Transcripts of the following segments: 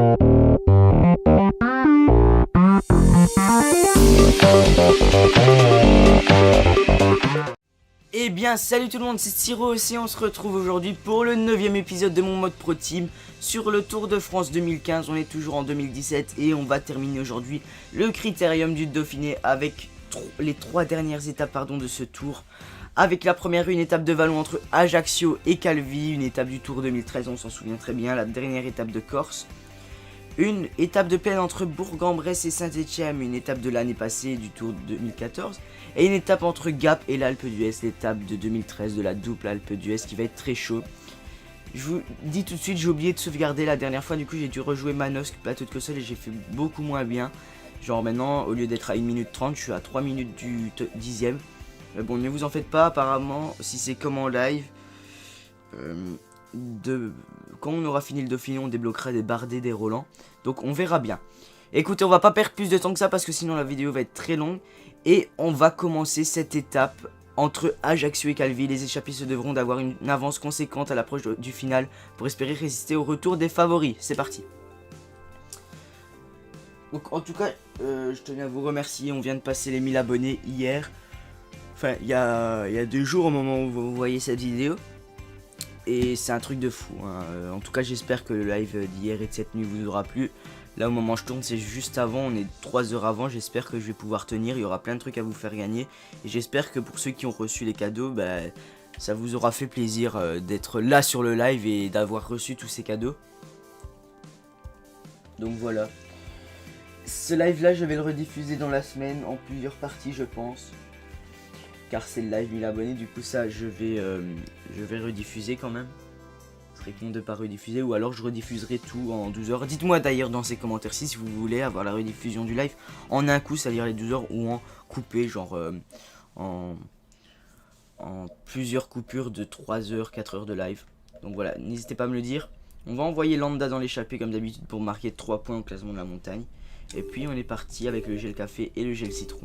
Eh bien salut tout le monde, c'est Siro et on se retrouve aujourd'hui pour le 9e épisode de mon mode Pro Team sur le Tour de France 2015. On est toujours en 2017 et on va terminer aujourd'hui le critérium du Dauphiné avec les 3 dernières étapes de ce tour. Avec la première, une étape de vallon entre Ajaccio et Calvi, une étape du Tour 2013, on s'en souvient très bien, la dernière étape de Corse. Une étape de plaine entre Bourg-en-Bresse et Saint-Étienne, une étape de l'année passée du Tour 2014. Et une étape entre Gap et l'Alpe d'Huez, l'étape de 2013 de la double Alpe d'Huez qui va être très chaud. Je vous dis tout de suite, j'ai oublié de sauvegarder la dernière fois, du coup j'ai dû rejouer Manosque, plateau de Cossol et j'ai fait beaucoup moins bien. Genre maintenant, au lieu d'être à 1 minute 30, je suis à 3 minutes du 10e. Mais bon, ne vous en faites pas, apparemment, si c'est comme en live, quand on aura fini le Dauphiné, on débloquera des Bardet, des Roland. Donc on verra bien. Écoutez, on va pas perdre plus de temps que ça parce que sinon la vidéo va être très longue. Et on va commencer cette étape entre Ajaccio et Calvi. Les échappés se devront d'avoir une avance conséquente à l'approche du final pour espérer résister au retour des favoris. C'est parti. Donc en tout cas, je tenais à vous remercier. On vient de passer les 1000 abonnés hier. Enfin, il y a 2 jours au moment où vous voyez cette vidéo. Et c'est un truc de fou, hein. En tout cas j'espère que le live d'hier et de cette nuit vous aura plu. Là au moment où je tourne c'est juste avant, on est 3 heures avant. J'espère que je vais pouvoir tenir, il y aura plein de trucs à vous faire gagner. Et j'espère que pour ceux qui ont reçu les cadeaux, ça vous aura fait plaisir d'être là sur le live et d'avoir reçu tous ces cadeaux. Donc voilà. Ce live là je vais le rediffuser dans la semaine en plusieurs parties je pense. Car c'est le live 1000 abonnés, du coup ça je vais rediffuser quand même. Ce serait con de pas rediffuser, ou alors je rediffuserai tout en 12 heures. Dites-moi d'ailleurs dans ces commentaires si vous voulez avoir la rediffusion du live en un coup, c'est-à-dire les 12 heures, ou en coupé, genre en plusieurs coupures de 3 heures, 4 heures de live. Donc voilà, n'hésitez pas à me le dire. On va envoyer Lambda dans l'échappée comme d'habitude pour marquer 3 points au classement de la montagne. Et puis on est parti avec le gel café et le gel citron.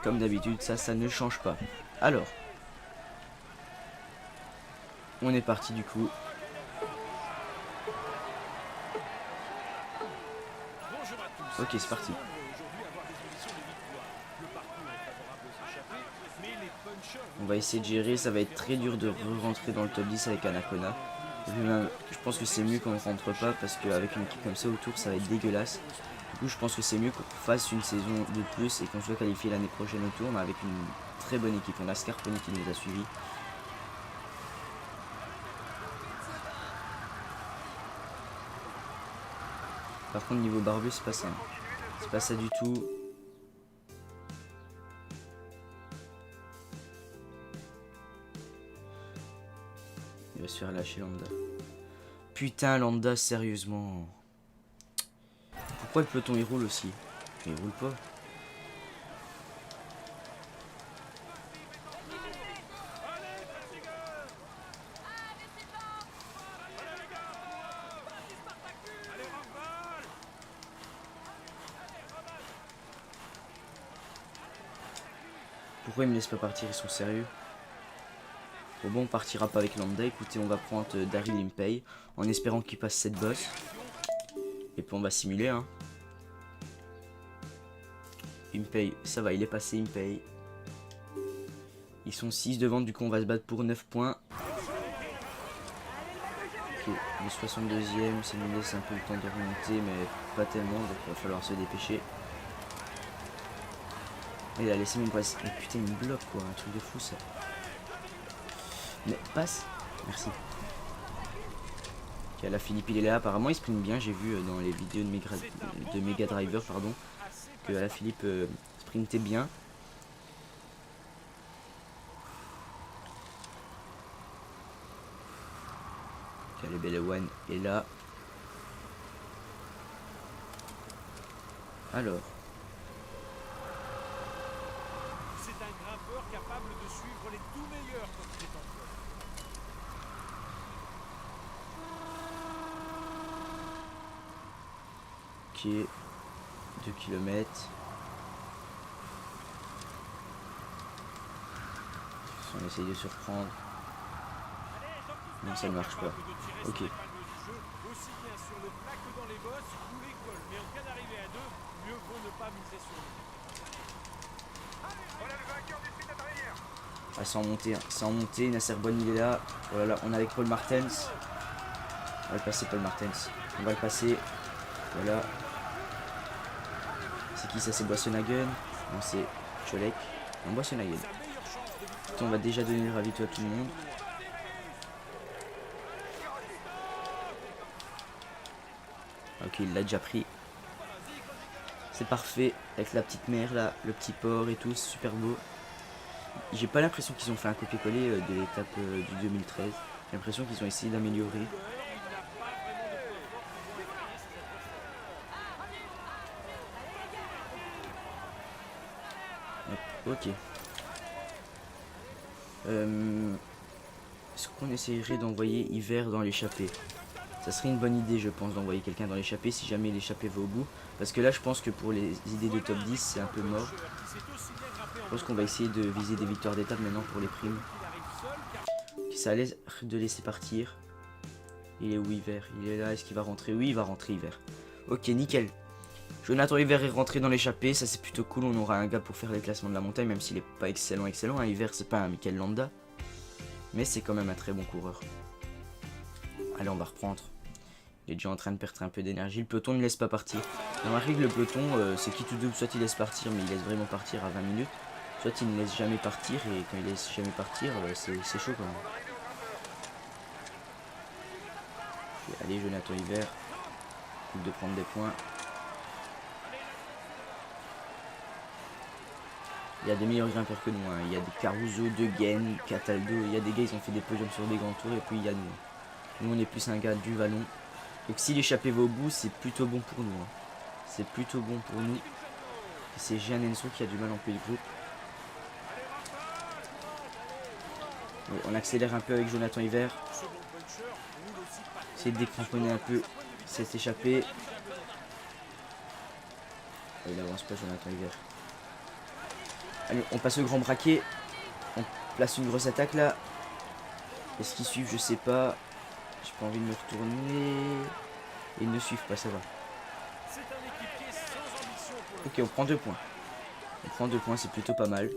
Comme d'habitude, ça ne change pas. Alors, on est parti du coup. Ok, c'est parti. On va essayer de gérer, ça va être très dur de rentrer dans le top 10 avec Anacona. Je pense que c'est mieux qu'on ne rentre pas parce qu'avec une équipe comme ça autour, ça va être dégueulasse. Du coup, je pense que c'est mieux qu'on fasse une saison de plus et qu'on soit qualifié l'année prochaine au tour, mais avec une très bonne équipe. On a Scarponi qui nous a suivis. Par contre, niveau barbu, c'est pas ça. C'est pas ça du tout. Il va se faire lâcher Lambda. Putain, Lambda, sérieusement. Pourquoi le peloton il roule aussi? Il roule pas. Pourquoi ils me laissent pas partir? Ils sont sérieux? Bon, on partira pas avec Lambda. Écoutez, on va prendre Daryl Impey en espérant qu'il passe cette bosse. Et puis on va simuler, hein. Impey, ça va, il est passé Impey. Ils sont 6 devant, du coup on va se battre pour 9 points. Ok, le 62e, ça nous laisse un peu le temps de remonter, mais pas tellement, donc il va falloir se dépêcher. Il a laissé mon passe. Mais putain, il me bloque quoi, un truc de fou ça. Mais passe, merci. Ok, la Philippe il est là, apparemment il sprint bien, j'ai vu dans les vidéos de Mega Driver, pardon, que la Philippe sprintait bien. Ok, le Belewan est là. Alors. C'est un grimpeur capable de suivre les tout meilleurs quand il est en forme. Ok, 2 km. On essaye de surprendre. Non, ça ne marche pas. Ok. boss ou l'école. Mais en cas d'arrivée à deux, mieux vaut ne pas miser sur lui. Ah, c'est en montée, hein. C'est en montée. Nasser Bonne, il est là. Oh là là, on est avec Paul Martens. On va le passer, Paul Martens. On va le passer. Voilà. C'est qui ça? C'est Boissonhagen? Non, c'est Cholek. Non, Boissonhagen. On va déjà donner le ravito à tout le monde. Ok, il l'a déjà pris. C'est parfait. Avec la petite mer là, le petit port et tout, c'est super beau. J'ai pas l'impression qu'ils ont fait un copier-coller de l'étape du 2013. J'ai l'impression qu'ils ont essayé d'améliorer. Ok. Est-ce qu'on essayerait d'envoyer Hiver dans l'échappée? Ça serait une bonne idée, je pense, d'envoyer quelqu'un dans l'échappée si jamais l'échappée va au bout. Parce que là, je pense que pour les idées de top 10, c'est un peu mort. Je pense qu'on va essayer de viser des victoires d'étape maintenant pour les primes. Ça a l'air de laisser partir. Il est où Hiver? Il est là, est-ce qu'il va rentrer? Oui, il va rentrer Hiver. Ok, nickel. Jonathan Hiver est rentré dans l'échappée, ça c'est plutôt cool. On aura un gars pour faire les classements de la montagne, même s'il est pas excellent. Hein. Hiver, c'est pas un Michael Landa, mais c'est quand même un très bon coureur. Allez, on va reprendre. Il est déjà en train de perdre un peu d'énergie. Le peloton ne laisse pas partir. Dans la règle, le peloton, c'est qui tout double, soit il laisse partir, mais il laisse vraiment partir à 20 minutes, soit il ne laisse jamais partir, et quand il laisse jamais partir, c'est chaud quand même. Okay, allez, Jonathan Hiver, il de prendre des points. Il y a des meilleurs grimpeurs que nous, hein. Il y a des Caruso, De Gen, Cataldo, il y a des gars, ils ont fait des podiums sur des grands tours, et puis il y a nous. Nous, on est plus un gars du vallon. Donc si l'échappée va au bout, c'est plutôt bon pour nous. Hein. C'est plutôt bon pour nous. C'est Jean Enso qui a du mal en pays de groupe. Ouais, on accélère un peu avec Jonathan Hiver. Essayer de décramponner un peu cette échappée. Oh, il avance pas, Jonathan Hiver. Allez, on passe au grand braquet. On place une grosse attaque là. Est-ce qu'ils suivent? Je sais pas. J'ai pas envie de me retourner. Ils ne suivent pas, ça va. Ok, on prend 2 points. On prend 2 points, c'est plutôt pas mal.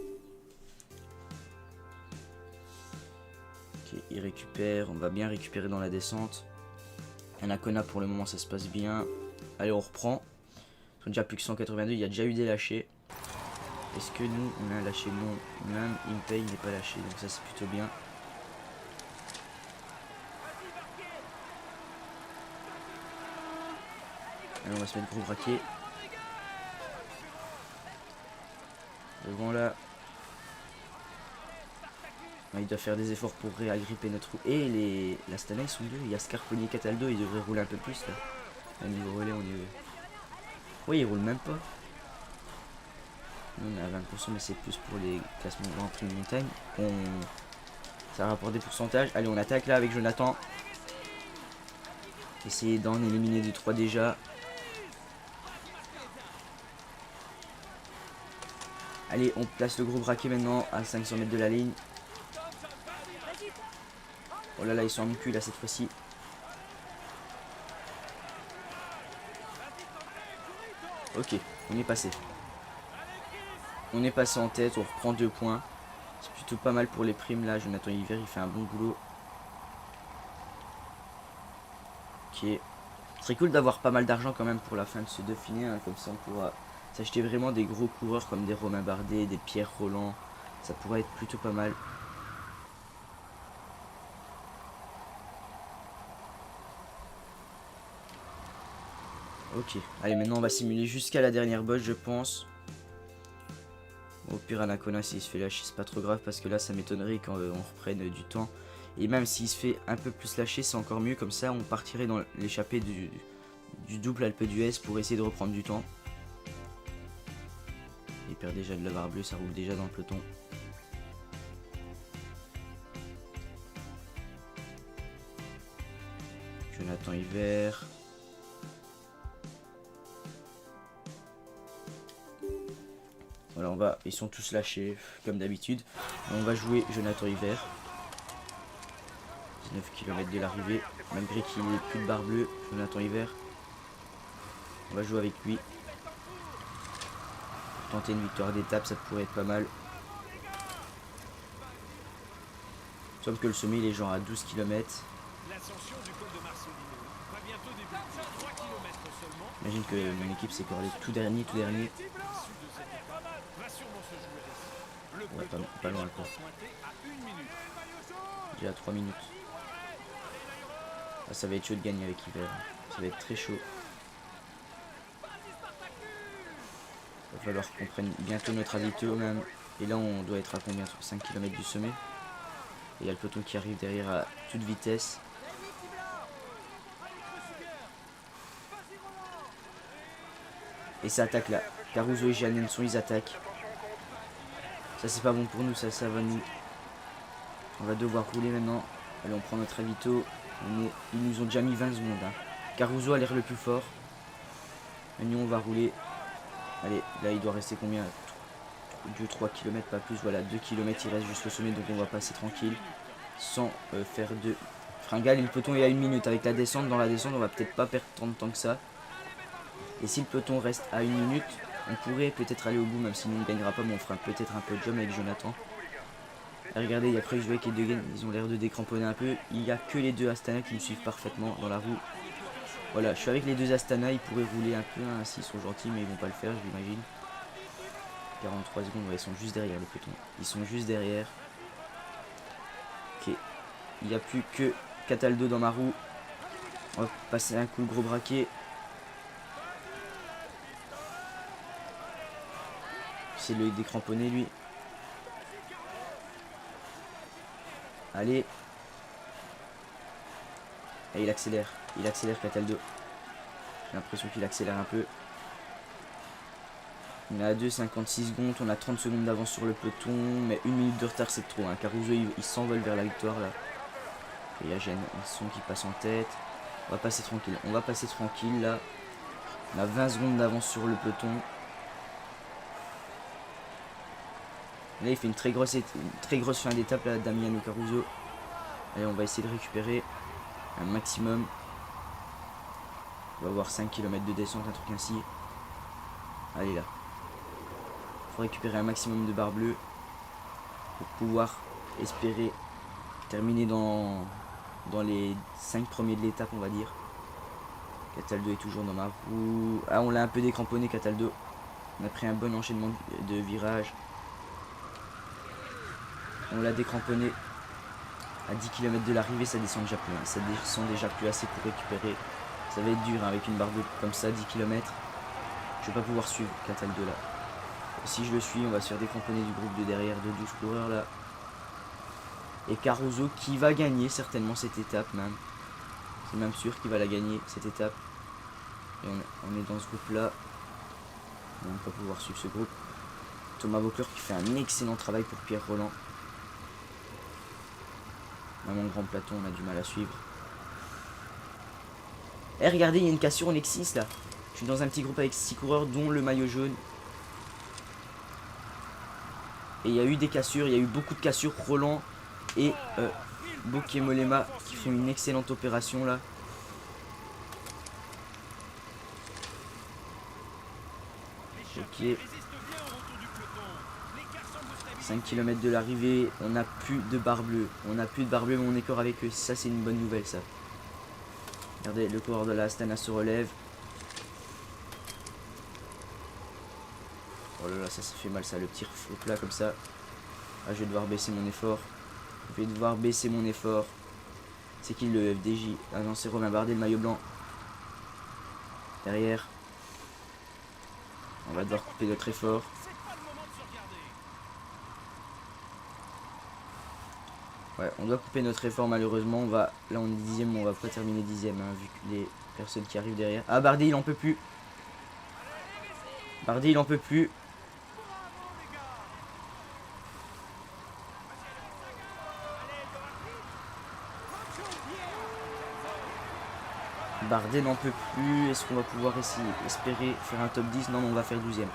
Ok, il récupère. On va bien récupérer dans la descente. Anacona pour le moment, ça se passe bien. Allez, on reprend. Ils sont déjà plus que 182. Il y a déjà eu des lâchés. Est-ce que nous, on a un lâché? Non. Même Impey n'est pas lâché. Donc ça, c'est plutôt bien. Allez, on va se mettre gros braquet. Devant là. Il doit faire des efforts pour réagripper notre roue. Et la Stana, ils sont deux. Il y a Scarponi et Cataldo, ils devraient rouler un peu plus là. Au niveau relais, on est. Oui, ils roulent même pas. Nous, on est à 20%, mais c'est plus pour les classements Grand Prix de montagne. Ça rapporte des pourcentages. Allez, on attaque là avec Jonathan. Essayer d'en éliminer 2-3 déjà. Allez, on place le gros braquet maintenant à 500 mètres de la ligne. Oh là là, ils sont en cul là cette fois-ci. Ok, on est passé. On est passé en tête, on reprend 2 points. C'est plutôt pas mal pour les primes là. Jonathan Hiver, il fait un bon boulot. Ok. C'est cool d'avoir pas mal d'argent quand même pour la fin de ce Dauphiné. Hein. Comme ça, on pourra s'acheter vraiment des gros coureurs comme des Romain Bardet, des Pierre Roland. Ça pourrait être plutôt pas mal. Ok, allez, maintenant on va simuler jusqu'à la dernière bosse, je pense. Au pire, Anacona, s'il se fait lâcher, c'est pas trop grave parce que là, ça m'étonnerait quand on reprenne du temps. Et même s'il se fait un peu plus lâcher, c'est encore mieux. Comme ça, on partirait dans l'échappée du double Alpe d'Huez pour essayer de reprendre du temps. Il perd déjà de la barre bleue, ça roule déjà dans le peloton. Jonathan Hiver. Voilà, ils sont tous lâchés comme d'habitude. On va jouer Jonathan Hiver. 19 km de l'arrivée, malgré qu'il n'ait plus de barre bleue. Jonathan Hiver. On va jouer avec lui. Pour tenter une victoire d'étape, ça pourrait être pas mal. Sauf que le sommet, il est genre à 12 km. L'ascension du col de Marcelino va bientôt débuter. 3 km seulement. J'imagine que mon équipe s'est corrélée tout dernier. L'issue de cette étape va sûrement se jouer ici. Le Ouais, peloton pas loin est encore. pointé à 1 minute. Déjà à 3 minutes. Ah, ça va être chaud de gagner avec Hiver. Ça va être très chaud. Il va falloir qu'on prenne bientôt notre ravito même. Et là on doit être à combien? 5 km du sommet. Et il y a le peloton qui arrive derrière à toute vitesse. Et ça attaque là. Caruso et Gianenson, ils attaquent. Ça c'est pas bon pour nous, ça va nous. On va devoir rouler maintenant. Allez, on prend notre ravito. Ils nous ont déjà mis 20 secondes. Hein. Caruso a l'air le plus fort. Et nous on va rouler. Allez, là il doit rester combien? 2-3 km, pas plus. Voilà, 2 km il reste jusqu'au sommet, donc on va passer tranquille. Sans faire de fringales. Et le peloton est à 1 minute. Avec la descente, dans la descente, on va peut-être pas perdre tant de temps que ça. Et si le peloton reste à 1 minute, on pourrait peut-être aller au bout, même si nous ne gagnera pas, mais on fera peut-être un podium avec Jonathan. Et regardez, il y a Kreuzweig et Degen, ils ont l'air de décramponner un peu. Il n'y a que les deux Astana qui me suivent parfaitement dans la roue. Voilà, je suis avec les deux Astana, ils pourraient rouler un peu, hein, s'ils sont gentils, mais ils vont pas le faire, je l'imagine. 43 secondes, ouais, ils sont juste derrière le peloton. Ils sont juste derrière. Ok, il n'y a plus que Cataldo dans ma roue. On va passer un coup le gros braquet. C'est le décramponné lui. Allez. Et il accélère Cataldo. J'ai l'impression qu'il accélère un peu. On est à 2,56 secondes, on a 30 secondes d'avance sur le peloton, mais 1 minute de retard c'est trop. Hein. Caruso il s'envole vers la victoire là. Et il y a Gianenson qui passe en tête. On va passer tranquille là. On a 20 secondes d'avance sur le peloton. Là il fait une très grosse fin d'étape là, Damiano Caruso. Allez, on va essayer de récupérer un maximum. On va avoir 5 km de descente, un truc ainsi. Allez là. Faut récupérer un maximum de barres bleues pour pouvoir espérer terminer dans les 5 premiers de l'étape, on va dire. Cataldo est toujours dans ma roue. Ah, on l'a un peu décramponné Cataldo. On a pris un bon enchaînement de virages. On l'a décramponné à 10 km de l'arrivée, ça descend déjà plus. Hein. Ça descend déjà plus assez pour récupérer. Ça va être dur hein, avec une barre bleue comme ça, 10 km. Je vais pas pouvoir suivre Cataldo là. Si je le suis, on va se faire décramponner du groupe de derrière de 12 coureurs là. Et Caruso qui va gagner certainement cette étape même. C'est même sûr qu'il va la gagner cette étape. Et on est dans ce groupe là. On va pas pouvoir suivre ce groupe. Thomas Voeckler qui fait un excellent travail pour Pierre Roland. Dans mon grand plateau, on a du mal à suivre. Eh, regardez, il y a une cassure, on est que 6 là. Je suis dans un petit groupe avec 6 coureurs, dont le maillot jaune. Et il y a eu des cassures, il y a eu beaucoup de cassures. Roland et Bokemolema qui font une excellente opération là. Ok. 5 km de l'arrivée, on n'a plus de barre bleue. On n'a plus de barre bleue, mais on est corps avec eux. Ça, c'est une bonne nouvelle, ça. Regardez, le coureur de la Astana se relève. Oh là là, ça fait mal, ça, le tir au plat comme ça. Ah, je vais devoir baisser mon effort. C'est qui le FDJ? Ah non, c'est Romain Bardet, le maillot blanc. Derrière. On va devoir couper notre effort. Ouais, on doit couper notre effort malheureusement. Là on est 10ème, mais on va pas terminer 10ème hein, vu que les personnes qui arrivent derrière. Ah, Bardet il en peut plus. Bardet il en peut plus. Bardet n'en peut plus. Est-ce qu'on va pouvoir espérer faire un top 10? Non, mais on va faire 12ème.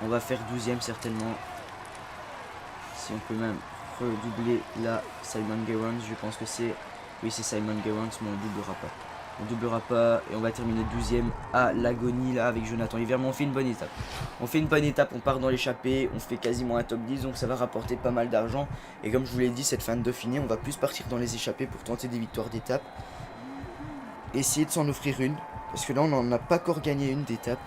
On va faire 12ème certainement. Si on peut même redoubler là Simon Gerrans, je pense que c'est... Oui, c'est Simon Gerrans, mais on ne doublera pas. On doublera pas et on va terminer 12e à l'agonie là avec Jonathan Hiver. Mais on fait une bonne étape. On fait une bonne étape, on part dans l'échappée, on fait quasiment un top 10 donc ça va rapporter pas mal d'argent. Et comme je vous l'ai dit, cette fin de Dauphiné, on va plus partir dans les échappées pour tenter des victoires d'étape. Essayer de s'en offrir une. Parce que là on n'en a pas encore gagné une d'étape.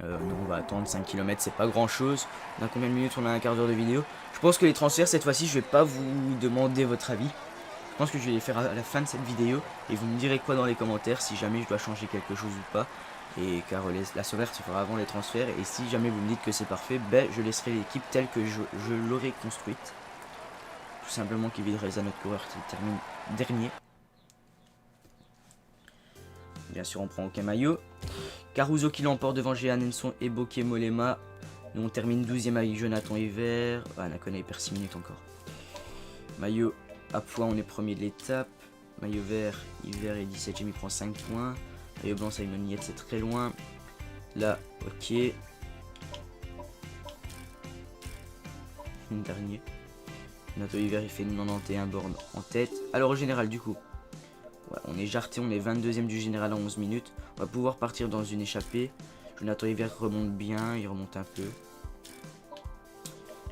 Non, on va attendre 5 km, c'est pas grand chose. On a combien de minutes? On a un quart d'heure de vidéo. Je pense que les transferts cette fois-ci, je vais pas vous demander votre avis. Je pense que je vais les faire à la fin de cette vidéo. Et vous me direz quoi dans les commentaires si jamais je dois changer quelque chose ou pas. Et car la sommaire se fera avant les transferts. Et si jamais vous me dites que c'est parfait, ben je laisserai l'équipe telle que je l'aurai construite. Tout simplement Kevin Reza, notre coureur qui termine dernier. Bien sûr on prend aucun maillot. Caruso qui l'emporte devant Jehan Henson et Bokeh Mollema. Nous on termine 12e avec Jonathan Hiver. Ah, Nakona il perd 6 minutes encore. Maillot à points, on est premier de l'étape. Maillot vert, Hiver est 17e, il prend 5 points. Maillot blanc, Simon Yates, c'est très loin. Là, ok. Une dernier. Jonathan Hiver il fait 91 bornes en tête. Alors au général du coup. Ouais, on est jarté, on est 22e du général en 11 minutes. On va pouvoir partir dans une échappée. Jonathan Hiver remonte bien, il remonte un peu.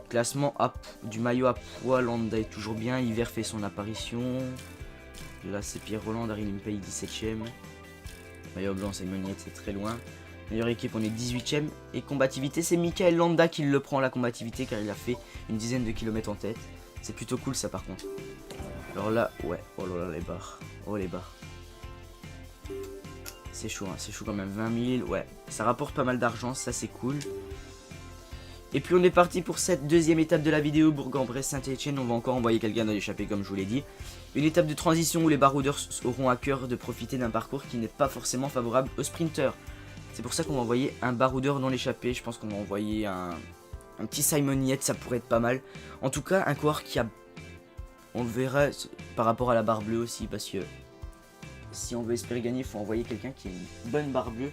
Classement du maillot à poids, Landa est toujours bien. Hiver fait son apparition. Là c'est Pierre Roland, Daryl Impey 17ème. Maillot blanc, c'est Moniette, c'est très loin. Meilleure équipe, on est 18ème. Et combativité, c'est Michael Landa qui le prend la combativité car il a fait une dizaine de kilomètres en tête. C'est plutôt cool ça par contre. Alors là, ouais, oh là là les barres. Oh les barres. C'est chaud, hein. C'est chaud quand même, 20 000, ouais. Ça rapporte pas mal d'argent, ça c'est cool. Et puis on est parti pour cette deuxième étape de la vidéo, Bourg-en-Bresse, Saint-Etienne. On va encore envoyer quelqu'un dans l'échappée comme je vous l'ai dit. Une étape de transition où les baroudeurs auront à cœur de profiter d'un parcours qui n'est pas forcément favorable aux sprinteurs. C'est pour ça qu'on va envoyer un baroudeur dans l'échappée. Je pense qu'on va envoyer un petit Simon Yates, ça pourrait être pas mal. En tout cas, un coureur qui a... On verra par rapport à la barre bleue aussi, parce que si on veut espérer gagner, il faut envoyer quelqu'un qui a une bonne barre bleue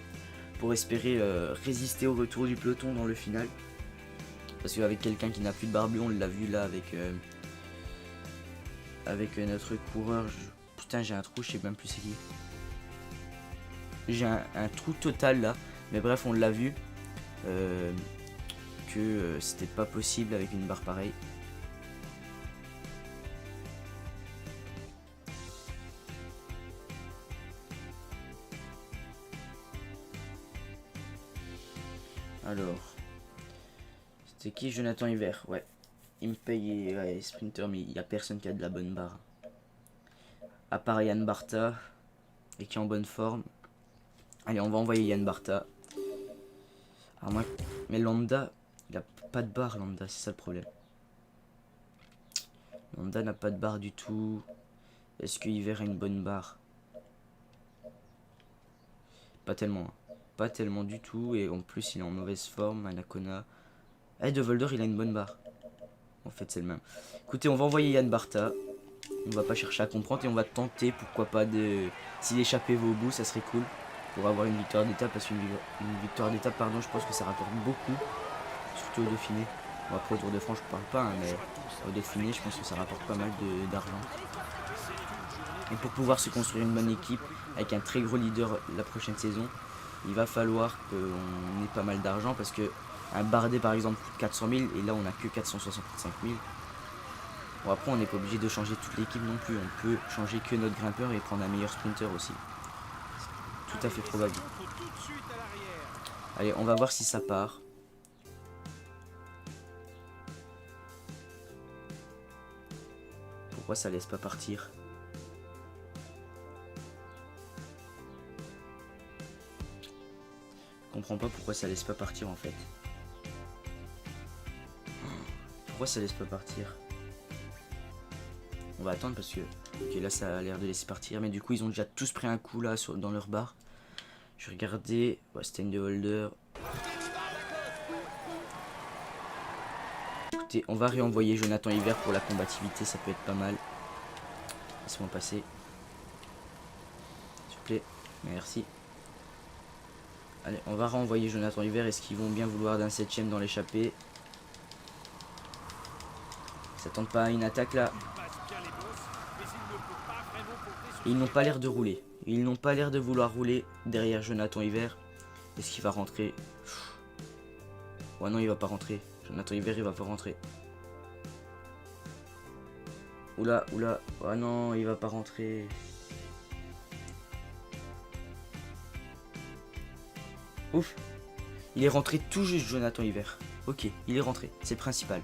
pour espérer résister au retour du peloton dans le final. Parce qu'avec quelqu'un qui n'a plus de barre bleue, on l'a vu là avec notre coureur. Putain, j'ai un trou, je sais même plus c'est qui. J'ai un trou total là, mais bref, on l'a vu que c'était pas possible avec une barre pareille. Alors, c'était qui? Jonathan Hiver, ouais. Il me paye ouais, sprinter, mais il n'y a personne qui a de la bonne barre. À part Yann Barta, et qui est en bonne forme. Allez, on va envoyer Yann Barta. Alors moi, mais Landa, il a pas de barre, Landa, c'est ça le problème. Landa n'a pas de barre du tout. Est-ce que Hiver a une bonne barre? Pas tellement, hein. Pas tellement du tout, et en plus il est en mauvaise forme. Nakona. Eh, De Volder il a une bonne barre. En fait c'est le même. Écoutez, on va envoyer Yann Barta. On va pas chercher à comprendre et on va tenter, pourquoi pas, de... Si l'échappée va au bout, ça serait cool. Pour avoir une victoire d'étape, parce qu'une victoire d'étape, pardon, je pense que ça rapporte beaucoup. Surtout au Dauphiné. Bon, après au Tour de France je parle pas, hein, mais au Dauphiné je pense que ça rapporte pas mal d'argent. Et pour pouvoir se construire une bonne équipe, avec un très gros leader la prochaine saison, il va falloir qu'on ait pas mal d'argent parce que un Bardet par exemple coûte 400 000 et là on a que 465 000. Bon, après on n'est pas obligé de changer toute l'équipe non plus, on peut changer que notre grimpeur et prendre un meilleur sprinter aussi. C'est tout à fait probable. Allez, on va voir si ça part. Pourquoi ça laisse pas partir? Je comprends pas pourquoi ça laisse pas partir en fait. Pourquoi ça laisse pas partir? On va attendre parce que ok, là ça a l'air de laisser partir, mais du coup ils ont déjà tous pris un coup là dans leur barre. Je regardais, ouais, c'était une de Holder. Écoutez, on va réenvoyer Jonathan Hiver pour la combativité, ça peut être pas mal. Laisse-moi passer. S'il vous plaît, merci. Allez, on va renvoyer Jonathan Hiver. Est-ce qu'ils vont bien vouloir d'un 7ème dans l'échappée? Ça tente pas à une attaque là. Et ils n'ont pas l'air de rouler. Ils n'ont pas l'air de vouloir rouler derrière Jonathan Hiver. Est-ce qu'il va rentrer? Ouais non, il va pas rentrer. Jonathan Hiver, il va pas rentrer. Oula, oula. Oh non, il va pas rentrer. Ouf. Il est rentré tout juste, Jonathan Hiver. Ok, il est rentré. C'est le principal.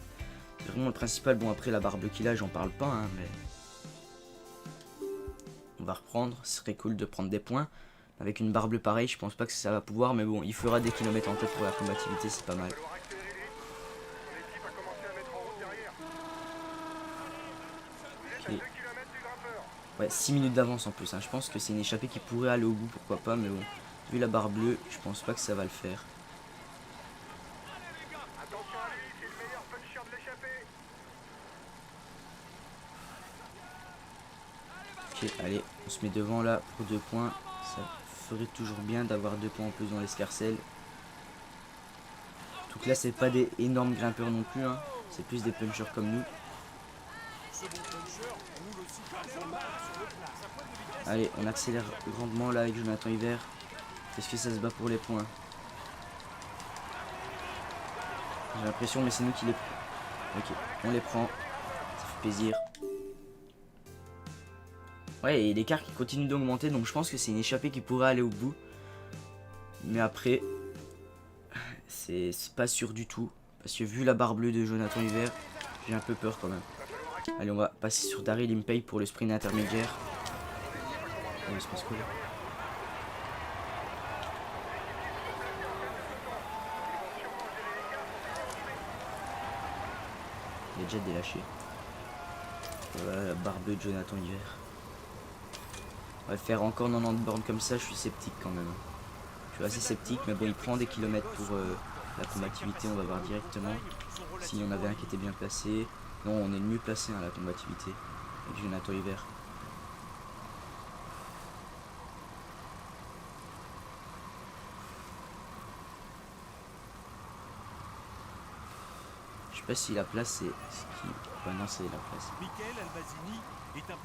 C'est vraiment le principal. Bon, après la barbe qu'il a, j'en parle pas, hein, mais... On va reprendre. Ce serait cool de prendre des points. Avec une barbe pareille, je pense pas que ça va pouvoir, mais bon, il fera des kilomètres en tête pour la combativité, c'est pas mal. Okay. Ouais, 6 minutes d'avance en plus, hein. Je pense que c'est une échappée qui pourrait aller au bout, pourquoi pas, mais bon, vu la barre bleue, je pense pas que ça va le faire. Ok, allez, on se met devant là pour 2 points. Ça ferait toujours bien d'avoir 2 points en plus dans l'escarcelle. Donc là, c'est pas des énormes grimpeurs non plus, hein. C'est plus des punchers comme nous. Allez, on accélère grandement là avec Jonathan Hiver. Est-ce que ça se bat pour les points? J'ai l'impression, mais c'est nous qui les prenons. Ok, on les prend. Ça fait plaisir. Ouais, et l'écart qui continue d'augmenter, donc je pense que c'est une échappée qui pourrait aller au bout. Mais après, c'est pas sûr du tout. Parce que vu la barre bleue de Jonathan Hiver, j'ai un peu peur quand même. Allez, on va passer sur Daryl Impey pour le sprint intermédiaire. Oh, il se passe quoi là? Il est déjà délaché. Voilà la barre bleue de Jonathan Hiver. On va faire encore 90 bornes comme ça, je suis sceptique quand même. Je suis assez sceptique, mais bon, il prend des kilomètres pour la combativité, on va voir directement. S'il y en avait un qui était bien placé. Non, on est le mieux placé à la combativité avec Jonathan Hiver. Je sais pas si la place c'est qui. Ouais, non, c'est la place.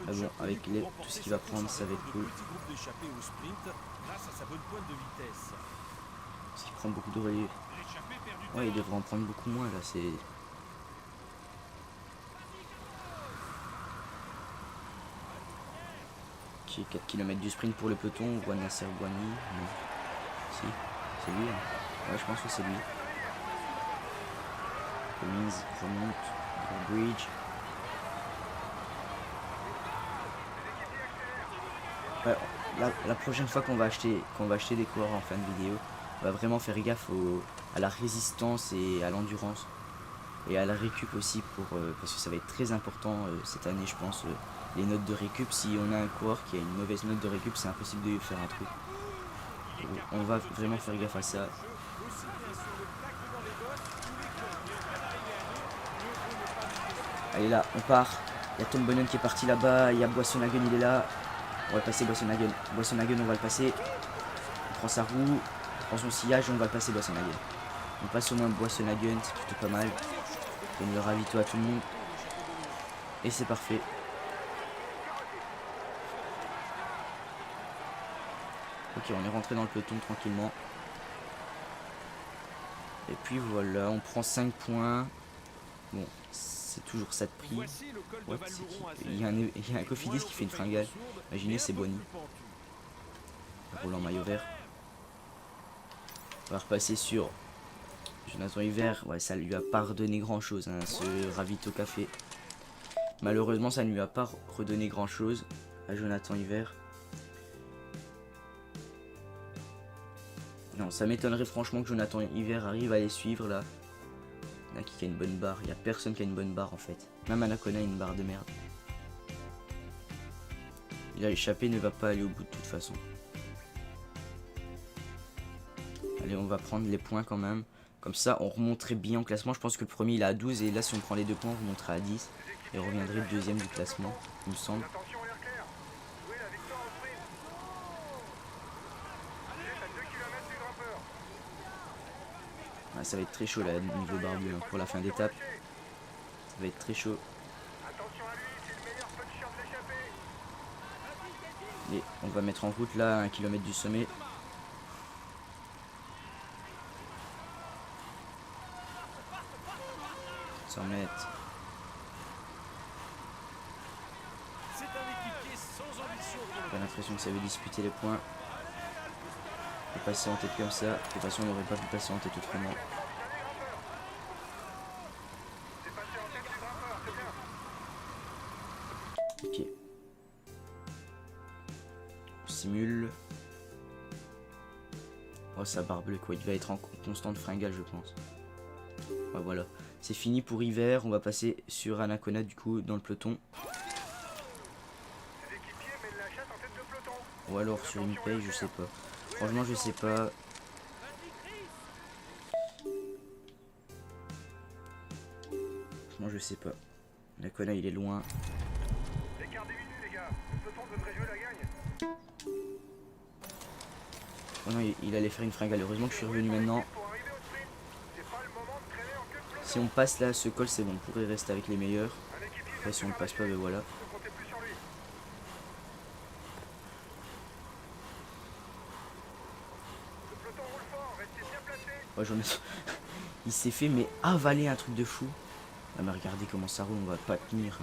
Ah bon, avec tout ce qu'il va prendre, ça va être cool. Parce qu'il prend beaucoup de relais. Ouais, il devrait en prendre beaucoup moins là, c'est... Ok, 4 km du sprint pour le peloton, on voit Nasser Bouhanni. Non. Si, c'est lui. Hein. Ouais, je pense que c'est lui. Cummins remonte, Bridge. Ouais, la prochaine fois qu'on va acheter des coureurs en fin de vidéo, on va vraiment faire gaffe à la résistance et à l'endurance. Et à la récup aussi, parce que ça va être très important cette année, je pense. Les notes de récup, si on a un coureur qui a une mauvaise note de récup, c'est impossible de lui faire un truc. On va vraiment faire gaffe à ça. Allez là, on part. Il y a Tom Bonnen qui est parti là-bas. Il y a Boissonhagen, il est là. On va le passer Boissonhagen. Boissonhagen, on va le passer. On prend sa roue. On prend son sillage et on va le passer Boissonhagen. On passe au moins Boissonhagen, c'est plutôt pas mal. Donne le ravito à tout le monde. Et c'est parfait. Ok, on est rentré dans le peloton tranquillement. Et puis voilà, on prend 5 points. Bon, c'est toujours ça de prix. Ouais, il y a un Cofidis qui fait une fringale. Imaginez, c'est Bonnie. Roland maillot vert. On va repasser sur Jonathan Hiver. Ouais, ça lui a pas redonné grand chose, hein, ce ravito café. Malheureusement, ça ne lui a pas redonné grand chose à Jonathan Hiver. Non, ça m'étonnerait franchement que Jonathan Hiver arrive à les suivre là. Il y en a qui a une bonne barre. Il n'y a personne qui a une bonne barre en fait. Même Anacona a une barre de merde. Il a échappé, ne va pas aller au bout de toute façon. Allez, on va prendre les points quand même. Comme ça, on remonterait bien au classement. Je pense que le premier il est à 12 et là si on prend les 2 points, on remonterait à 10. Et on reviendrait deuxième du classement, il me semble. Ouais, ça va être très chaud là, niveau barbu hein, pour la fin d'étape. Ça va être très chaud. Et on va mettre en route là à 1 km du sommet. Mètres. C'est un équipier sans ambition pour le J'ai l'impression que ça veut disputer les points. Et passer en tête comme ça. De toute façon, on n'aurait pas pu passer en tête autrement. Ok. On simule. Oh, ça barbe quoi. Il va être en constante fringale, je pense. Ouais, voilà. C'est fini pour hiver. On va passer sur Anacona, du coup, dans le peloton. Ou alors sur une paye, je sais pas. Franchement, je sais pas. Franchement, je sais pas. Anacona, il est loin. Oh non, il allait faire une fringale. Heureusement que je suis revenu maintenant. Si on passe là, ce col, c'est bon. On pourrait rester avec les meilleurs. Après, si on ne passe pas, ben voilà. Oh, il s'est fait mais avaler un truc de fou. Ah, mais regardez comment ça roule, on va pas tenir.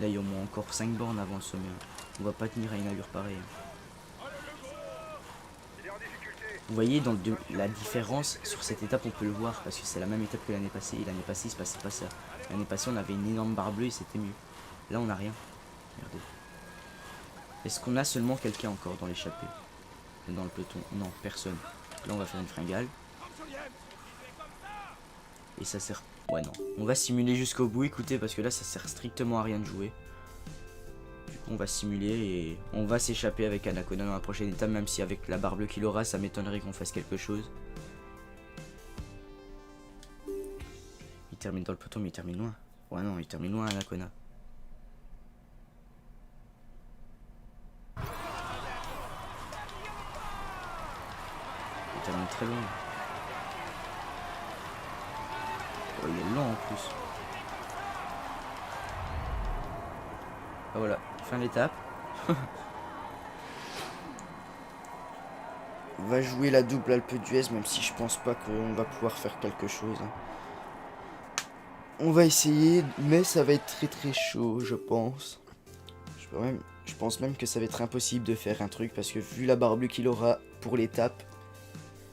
Là, il y a au moins encore 5 bornes avant le sommet. On va pas tenir à une allure pareille. Vous voyez dans la différence sur cette étape, on peut le voir parce que c'est la même étape que l'année passée. Et l'année passée, il se passait pas ça. L'année passée, on avait une énorme barre bleue et c'était mieux. Là, on n'a rien. Regardez. Est-ce qu'on a seulement quelqu'un encore dans l'échappée? Dans le peloton? Non, personne. Là, on va faire une fringale. Et ça sert... Ouais, non. On va simuler jusqu'au bout, écoutez, parce que là, ça sert strictement à rien de jouer. Du coup, on va simuler et on va s'échapper avec Anacona dans la prochaine étape, même si avec la barre bleue qu'il aura, ça m'étonnerait qu'on fasse quelque chose. Il termine dans le peloton, mais il termine loin. Ouais, non, il termine loin, Anacona. Il termine très loin. Oh, il est lent en plus. Ah, voilà, fin de l'étape. On va jouer la double Alpe d'Huez, même si je pense pas qu'on va pouvoir faire quelque chose. On va essayer, mais ça va être très très chaud, je pense. Je pense même que ça va être impossible de faire un truc, parce que vu la barre bleue qu'il aura pour l'étape,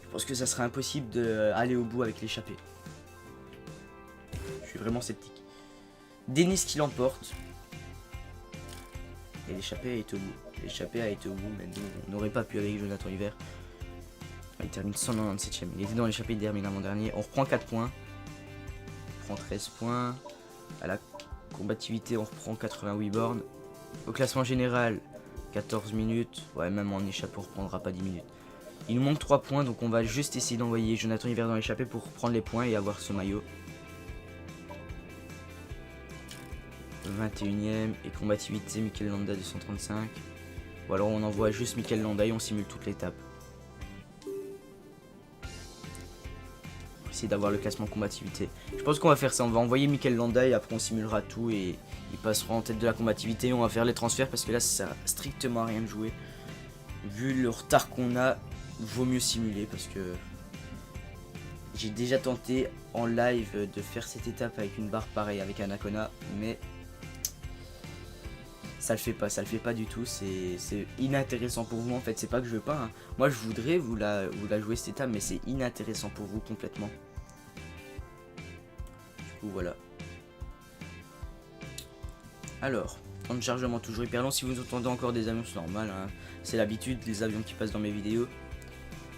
je pense que ça sera impossible d'aller au bout avec l'échappée. Je suis vraiment sceptique. Denis qui l'emporte. Et l'échappée a été au bout. L'échappée a été au bout, mais nous, on n'aurait pas pu avec Jonathan Hiver. Il termine 197ème. Il était dans l'échappée, il termine avant-dernier. On reprend 4 points. On prend 13 points. À la combativité, on reprend 88 bornes. Au classement général, 14 minutes. Ouais, même en échappée, on reprendra pas 10 minutes. Il nous manque 3 points, donc on va juste essayer d'envoyer Jonathan Hiver dans l'échappée pour prendre les points et avoir ce maillot. 21ème et combativité, Mikel Landa 235. Ou alors on envoie juste Mikel Landa et on simule toute l'étape. Essayer d'avoir le classement combativité. Je pense qu'on va faire ça, on va envoyer Mikel Landa et après on simulera tout et ils passeront en tête de la combativité et on va faire les transferts parce que là ça sert strictement à rien de jouer. Vu le retard qu'on a, vaut mieux simuler parce que j'ai déjà tenté en live de faire cette étape avec une barre pareille avec Anacona, mais ça le fait pas du tout, c'est inintéressant pour vous en fait, c'est pas que je veux pas, hein. Moi je voudrais vous la jouer cette étape, mais c'est inintéressant pour vous complètement. Du coup voilà. Alors, temps de chargement toujours hyper long, si vous entendez encore des avions c'est normal, hein. C'est l'habitude, les avions qui passent dans mes vidéos.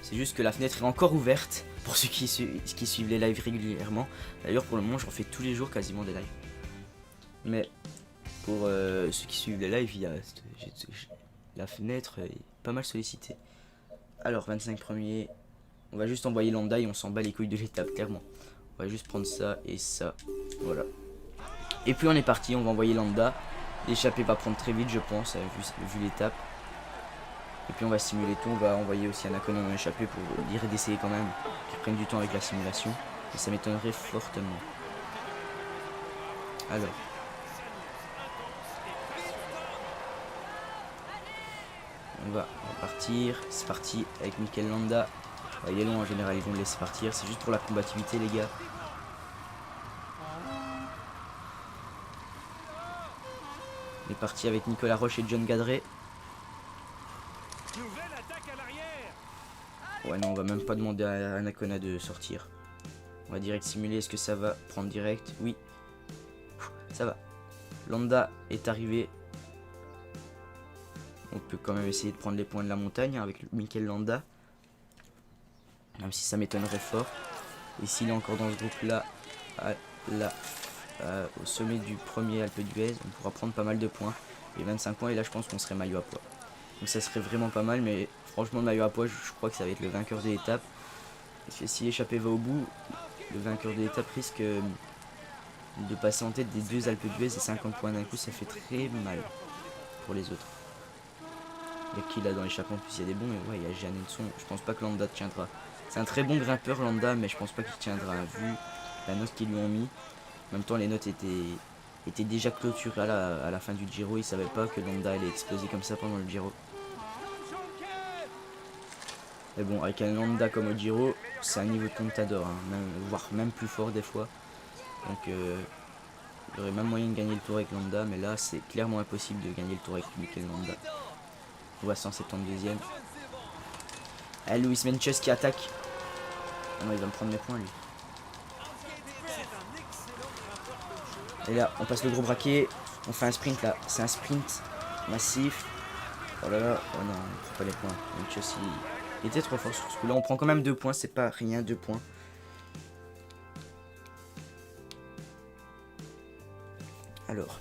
C'est juste que la fenêtre est encore ouverte pour ceux qui suivent les lives régulièrement. D'ailleurs pour le moment je refais tous les jours quasiment des lives. Mais pour ceux qui suivent les lives, la fenêtre est pas mal sollicitée. Alors 25 premiers, on va juste envoyer Landa et on s'en bat les couilles de l'étape clairement. On va juste prendre ça et ça, voilà. Et puis on est parti, on va envoyer Landa. L'échappée va prendre très vite je pense, vu l'étape. Et puis on va simuler tout, on va envoyer aussi Anacona dans l'échappée pour dire d'essayer quand même, qu'ils prennent du temps avec la simulation. Et ça m'étonnerait fortement. Alors. On va partir. C'est parti avec Mikel Landa. Il est long en général, ils vont le laisser partir. C'est juste pour la combativité, les gars. On est parti avec Nicolas Roche et John Gadret. Nouvelle attaque à l'arrière. Ouais, non, on va même pas demander à Anacona de sortir. On va direct simuler. Est-ce que ça va prendre direct? Oui. Ça va. Landa est arrivé. On peut quand même essayer de prendre les points de la montagne avec Mikel Landa. Même si ça m'étonnerait fort. Et s'il est encore dans ce groupe-là, au sommet du premier Alpe d'Huez, on pourra prendre pas mal de points. Et 25 points, et là je pense qu'on serait maillot à pois. Donc ça serait vraiment pas mal, mais franchement le maillot à pois, je crois que ça va être le vainqueur de l'étape. Parce que si l'échappée va au bout, le vainqueur de l'étape risque de passer en tête des deux Alpes d'Huez et 50 points d'un coup, ça fait très mal pour les autres. Il y a qui là dans l'échappement? En plus il y a des bons, mais ouais, il y a Jeanne Nelson. Je pense pas que Landa tiendra. C'est un très bon grimpeur Landa, mais je pense pas qu'il tiendra vu la note qu'ils lui ont mis. En même temps les notes étaient déjà clôturées à la fin du Giro. Ils savaient pas que Landa allait exploser comme ça pendant le Giro. Mais bon, avec un Landa comme au Giro, c'est un niveau de Contador, hein, voire même plus fort des fois. Donc il y aurait même moyen de gagner le tour avec Landa, mais là c'est clairement impossible de gagner le tour avec Mikel Landa. On voit 172e. Ah, Luis Meintjes qui attaque. Ah non, il va me prendre mes points lui. Et là, on passe le gros braquet. On fait un sprint là. C'est un sprint massif. Oh là là. Oh non, on prend pas les points. Meintjes, il était trop fort sur ce coup là. On prend quand même 2 points. C'est pas rien, 2 points. Alors.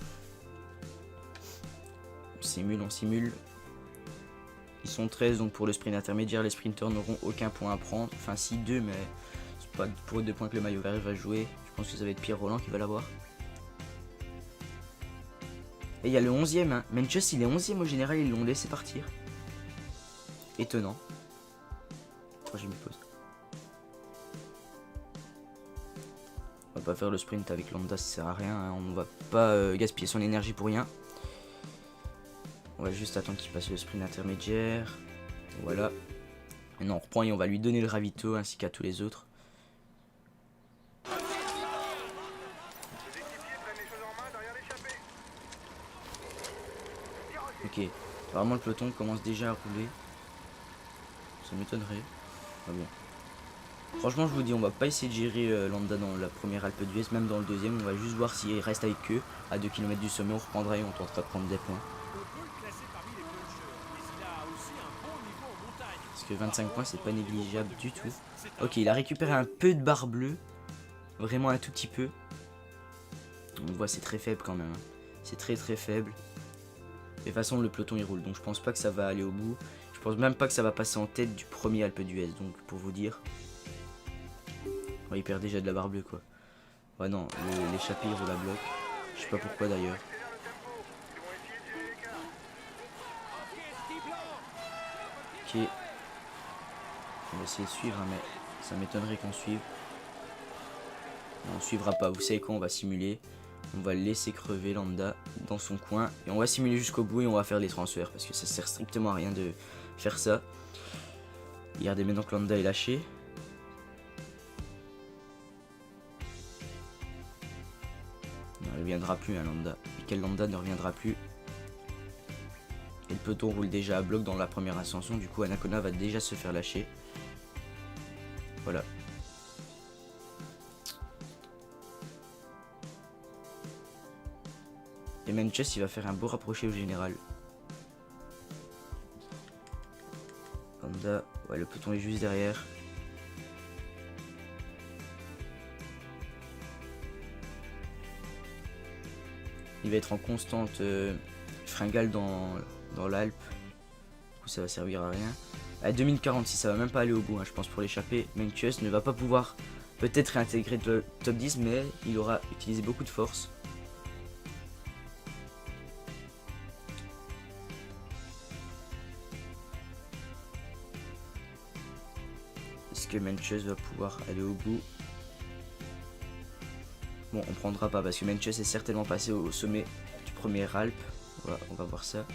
On simule. Ils sont 13, donc pour le sprint intermédiaire, les sprinteurs n'auront aucun point à prendre. Enfin, si 2, mais c'est pas pour 2 points que le maillot vert va jouer. Je pense que ça va être Pierre Roland qui va l'avoir. Et il y a le 11e. Hein. Meintjes, il est 11e au général, ils l'ont laissé partir. Étonnant. 3ème pause. On va pas faire le sprint avec Landa, ça sert à rien. Hein. On va pas gaspiller son énergie pour rien. On va juste attendre qu'il passe le sprint intermédiaire. Voilà. Maintenant on reprend et on va lui donner le ravito ainsi qu'à tous les autres. Ok. Apparemment le peloton commence déjà à rouler. Ça m'étonnerait. Ah bon. Franchement je vous dis, on va pas essayer de gérer Landa dans la première Alpe d'Huez, même dans le deuxième. On va juste voir s'il reste avec eux. À 2 km du sommet on reprendra et on tentera de prendre des points. Parce que 25 points c'est pas négligeable du tout. Ok, il a récupéré un peu de barre bleue. Vraiment un tout petit peu. On voit c'est très faible quand même. Hein. C'est très faible. Et de toute façon le peloton il roule. Donc je pense pas que ça va aller au bout. Je pense même pas que ça va passer en tête du premier Alpe d'Huez. Donc pour vous dire. Ouais, il perd déjà de la barre bleue quoi. Ouais non, l'échappée il roule à bloc. Je sais pas pourquoi d'ailleurs. Ok. On va essayer de suivre, hein, mais ça m'étonnerait qu'on suive. Non, on suivra pas. Vous savez quoi, on va simuler. On va le laisser crever Landa dans son coin. Et on va simuler jusqu'au bout et on va faire les transferts. Parce que ça sert strictement à rien de faire ça. Regardez maintenant que Landa est lâché. Il ne reviendra plus, hein, Landa. Mikel Landa ne reviendra plus. Et le peloton roule déjà à bloc dans la première ascension. Du coup, Anacona va déjà se faire lâcher. Voilà. Et Meintjes, il va faire un beau rapproché au général. Landa, ouais, le peloton est juste derrière. Il va être en constante fringale dans l'Alpe. Du coup, ça va servir à rien. À 2046, ça va même pas aller au bout, hein, je pense, pour l'échapper. Meintjes ne va pas pouvoir peut-être réintégrer le top 10, mais il aura utilisé beaucoup de force. Est-ce que Meintjes va pouvoir aller au bout? Bon, on prendra pas parce que Meintjes est certainement passé au sommet du premier Alpe. Voilà, on va voir ça.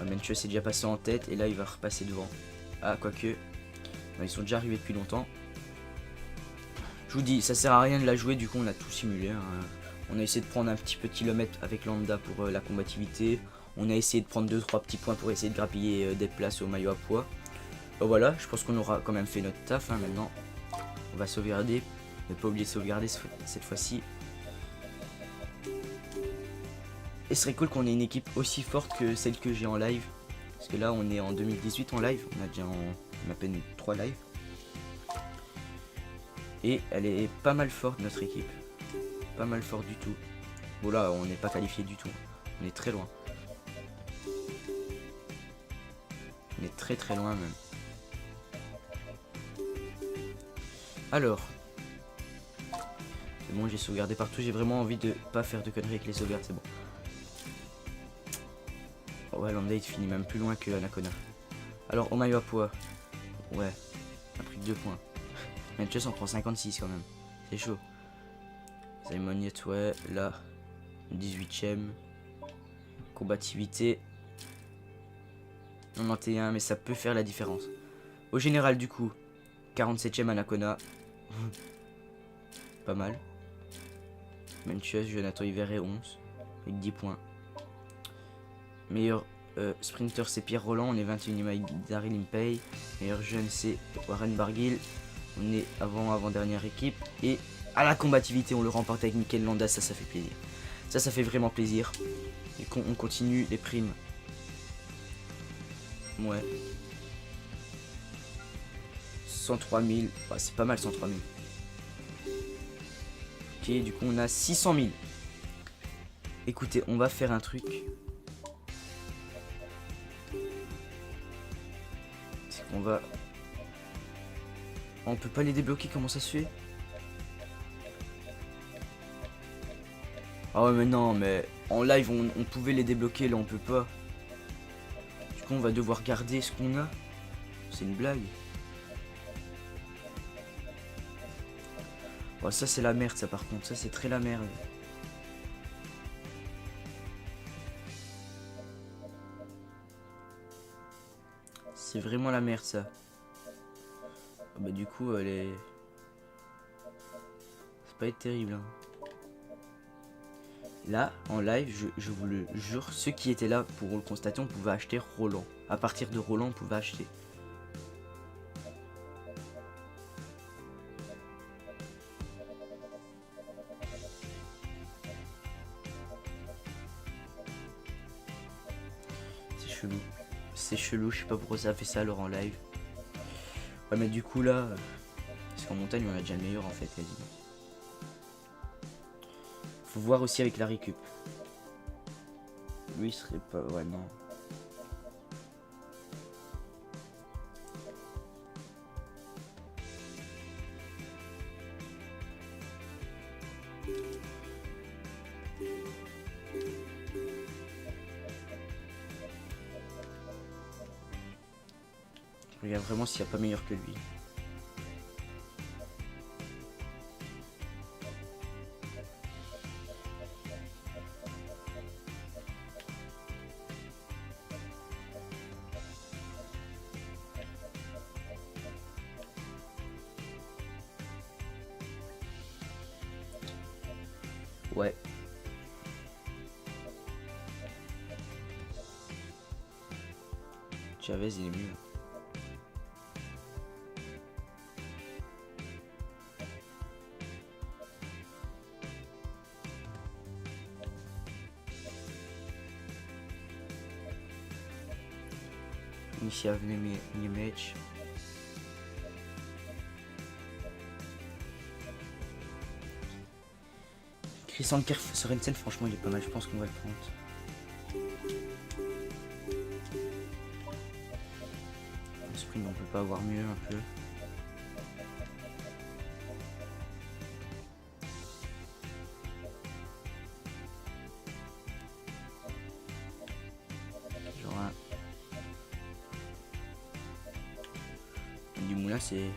Ouais, Menchus est déjà passé en tête et là il va repasser devant. Ah, quoique. Ouais, ils sont déjà arrivés depuis longtemps. Je vous dis, ça sert à rien de la jouer, du coup on a tout simulé. Hein. On a essayé de prendre un petit peu de kilomètre avec Lambda pour la combativité. On a essayé de prendre 2-3 petits points pour essayer de grappiller des places au maillot à poids. Voilà, je pense qu'on aura quand même fait notre taf. Hein, maintenant, on va sauvegarder. Ne pas oublier de sauvegarder cette fois-ci. Et ce serait cool qu'on ait une équipe aussi forte que celle que j'ai en live. Parce que là, on est en 2018 en live. On a déjà à peine 3 lives. Et elle est pas mal forte, notre équipe. Pas mal forte du tout. Bon là, on n'est pas qualifié du tout. On est très loin. On est très très loin même. Alors. C'est bon, j'ai sauvegardé partout. J'ai vraiment envie de pas faire de conneries avec les sauvegardes, c'est bon. Oh ouais, Lambda il finit même plus loin que Anacona. Alors, au maillot à poids. Ouais, on a pris que 2 points. Menchus en prend 56 quand même. C'est chaud. Simon Yates, ouais, là. 18ème. Combativité. 91, mais ça peut faire la différence. Au général, du coup, 47ème Anacona. Pas mal. Menchus, Jonathan Hiver et 11. Avec 10 points. Meilleur sprinter, c'est Pierre Roland. On est 21ème avec Daryl Impey. Meilleur jeune, c'est Warren Barguil. On est avant-dernière équipe. Et à la combativité, on le remporte avec Mikel Landa. Ça fait plaisir. Ça fait vraiment plaisir. Et on continue les primes. Ouais. 103 000. Bah, c'est pas mal, 103 000. Ok, du coup, on a 600 000. Écoutez, on va faire un truc. C'est qu'on va... On peut pas les débloquer, comment ça se fait? Ah ouais mais non, mais en live on pouvait les débloquer, là on peut pas. Du coup on va devoir garder ce qu'on a. C'est une blague. Oh, ça c'est la merde ça par contre, ça c'est très la merde. C'est vraiment la merde ça. Oh, bah du coup elle est... C'est pas être terrible hein. Là, en live, je vous le jure, ceux qui étaient là pour le constater, on pouvait acheter Roland. À partir de Roland, on pouvait acheter. C'est chelou. C'est chelou, je sais pas pourquoi ça a fait ça alors en live. Ouais, mais du coup là... Parce qu'en montagne, on a déjà le meilleur en fait, quasiment. Faut voir aussi avec la récup. Lui il serait pas... Ouais non. Je regarde vraiment s'il n'y a pas meilleur que lui. Ouais. Chavez il est mieux. Ici avenue Niemech. Christian Kerf Sorensen, franchement il est pas mal, je pense qu'on va le prendre. Le sprint on peut pas avoir mieux un peu. Genre un... Du moulin c'est...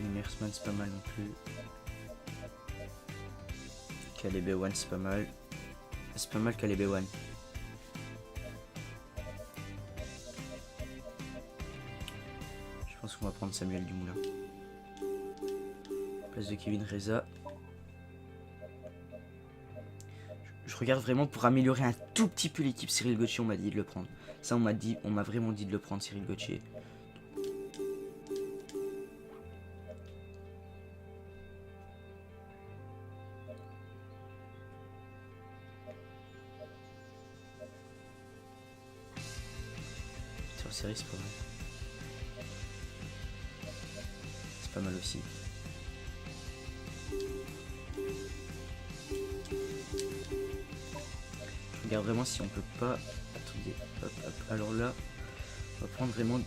Mersman c'est pas mal non plus. Caleb One c'est pas mal. C'est pas mal Caleb One. Je pense qu'on va prendre Samuel Dumoulin. Place de Kevin Reza. Je regarde vraiment pour améliorer un tout petit peu l'équipe. Cyril Gauthier, on m'a dit de le prendre. Ça, on m'a vraiment dit de le prendre, Cyril Gauthier. Sur série, c'est pas mal. C'est pas mal aussi. Je regarde vraiment si on peut pas. Attendez, hop, hop. Alors là, on va prendre vraiment.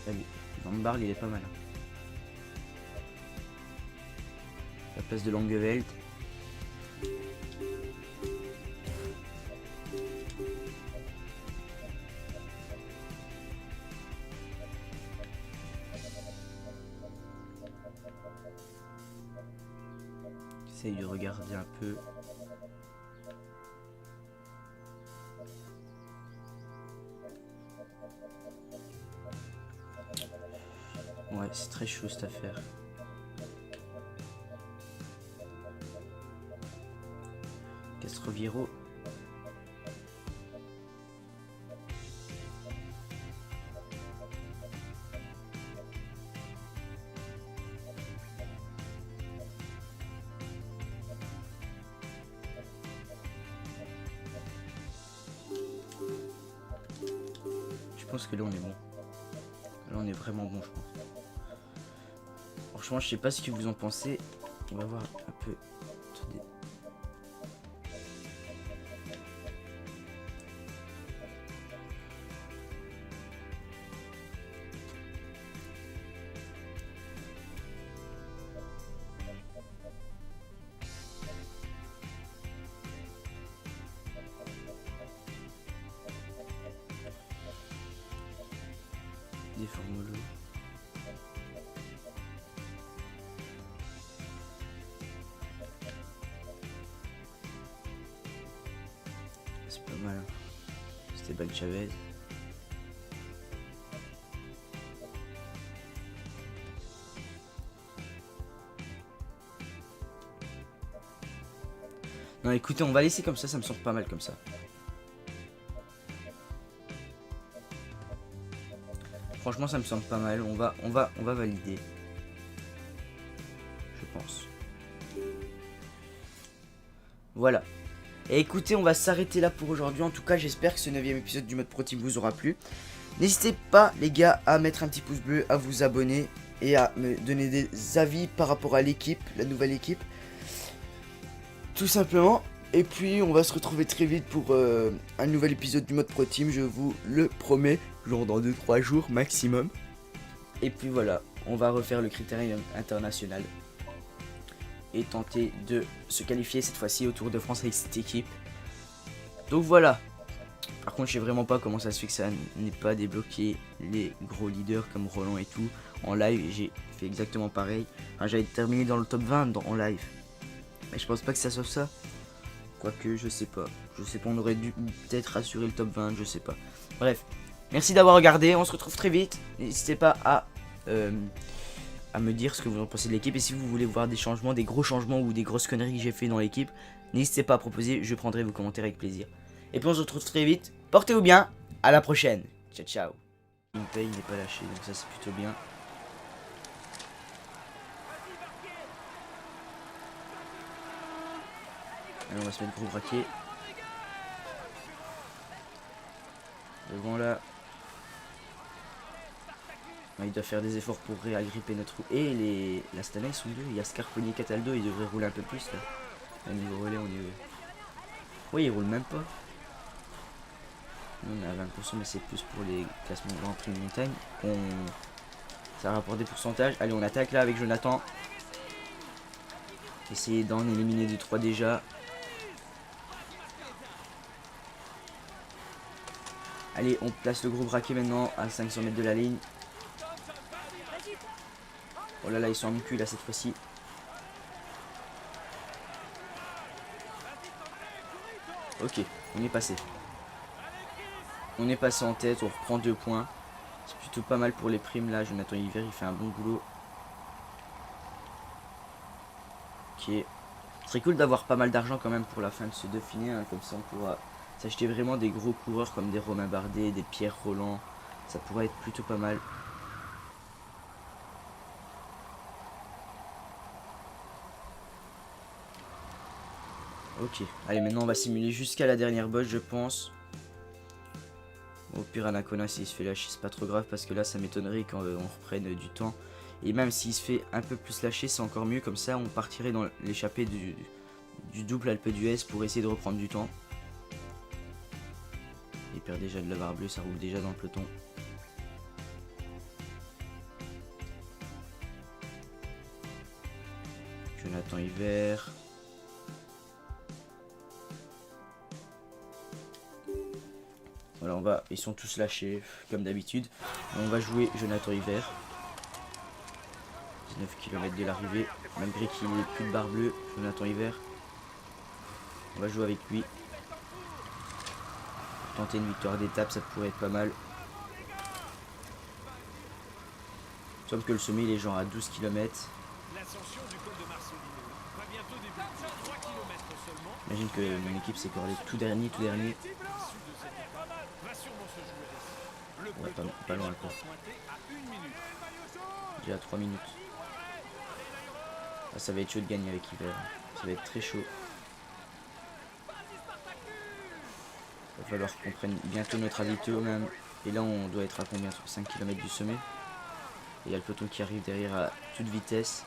Allez, Van Barle, il est pas mal. La place de Langeveld. J'essaye de regarder un peu. Ouais, c'est très chaud cette affaire. Castroviero. Je pense que là on est bon. Là on est vraiment bon, je pense. Franchement, je sais pas ce que vous en pensez. On va voir un peu. Attendez. Des formules. C'est pas mal. Esteban Chavez. Non, écoutez, on va laisser comme ça me semble pas mal comme ça. Franchement, ça me semble pas mal. On va valider. Je pense. Voilà. Et écoutez, on va s'arrêter là pour aujourd'hui. En tout cas, j'espère que ce 9e épisode du mode Pro Team vous aura plu. N'hésitez pas, les gars, à mettre un petit pouce bleu, à vous abonner et à me donner des avis par rapport à l'équipe, la nouvelle équipe. Tout simplement. Et puis, on va se retrouver très vite pour un nouvel épisode du mode Pro Team. Je vous le promets. Genre dans 2-3 jours maximum. Et puis voilà, on va refaire le critérium international. Et tenter de se qualifier cette fois-ci au Tour de France avec cette équipe. Donc voilà. Par contre, je sais vraiment pas comment ça se fait que ça n'ait pas débloqué les gros leaders comme Roland et tout. En live, j'ai fait exactement pareil. Enfin, j'avais terminé dans le top 20 en live. Mais je pense pas que ça soit ça. Quoique, je sais pas. Je sais pas, on aurait dû peut-être assurer le top 20, je sais pas. Bref, merci d'avoir regardé. On se retrouve très vite. N'hésitez pas à me dire ce que vous en pensez de l'équipe. Et si vous voulez voir des changements, des gros changements ou des grosses conneries que j'ai fait dans l'équipe, n'hésitez pas à proposer. Je prendrai vos commentaires avec plaisir. Et puis on se retrouve très vite. Portez-vous bien. À la prochaine. Ciao, ciao. Impey n'est pas lâché, donc ça c'est plutôt bien. Allez, on va se mettre gros braquet. Devant là. Il doit faire des efforts pour réagripper notre roue. Et la Stana ils sont deux. Il y a Scarponi et Cataldo, ils devraient rouler un peu plus là. Au niveau relais, on est. Oui, ils roulent même pas. Nous, on est à 20%, mais c'est plus pour les classements Grand Prix de montagne. Ça rapporte des pourcentages. Allez, on attaque là avec Jonathan. Essayer d'en éliminer 2-3 déjà. Allez, on place le gros braquet maintenant à 500 mètres de la ligne. Oh là là, ils sont en cul là cette fois-ci. Ok, on est passé. On est passé en tête, on reprend 2 points. C'est plutôt pas mal pour les primes là. Jonathan Hiver, il fait un bon boulot. Ok. Très cool d'avoir pas mal d'argent quand même pour la fin de ce Dauphiné. Hein. Comme ça, on pourra s'acheter vraiment des gros coureurs comme des Romain Bardet, des Pierre Roland. Ça pourrait être plutôt pas mal. Ok, allez, maintenant on va simuler jusqu'à la dernière bosse, je pense. Au pire, Anacona, s'il se fait lâcher, c'est pas trop grave parce que là, ça m'étonnerait quand on reprenne du temps. Et même s'il se fait un peu plus lâcher, c'est encore mieux. Comme ça, on partirait dans l'échappée du double Alpe d'Huez pour essayer de reprendre du temps. Il perd déjà de la barre bleue, ça roule déjà dans le peloton. Jonathan Hiver. Voilà, ils sont tous lâchés comme d'habitude. On va jouer Jonathan Hiver. 19 km de l'arrivée, malgré qu'il n'ait plus de barre bleue. Jonathan Hiver. On va jouer avec lui. Tenter une victoire d'étape, ça pourrait être pas mal. Sauf que le sommet, il est genre à 12 km. J'imagine que mon équipe s'est corrélée tout dernier. Ouais, pas loin quoi. Déjà 3 minutes. Ah, ça va être chaud de gagner avec Hiver. Ça va être très chaud. Il va falloir qu'on prenne bientôt notre ravito même. Et là on doit être à combien? 5 km du sommet. Et il y a le peloton qui arrive derrière à toute vitesse.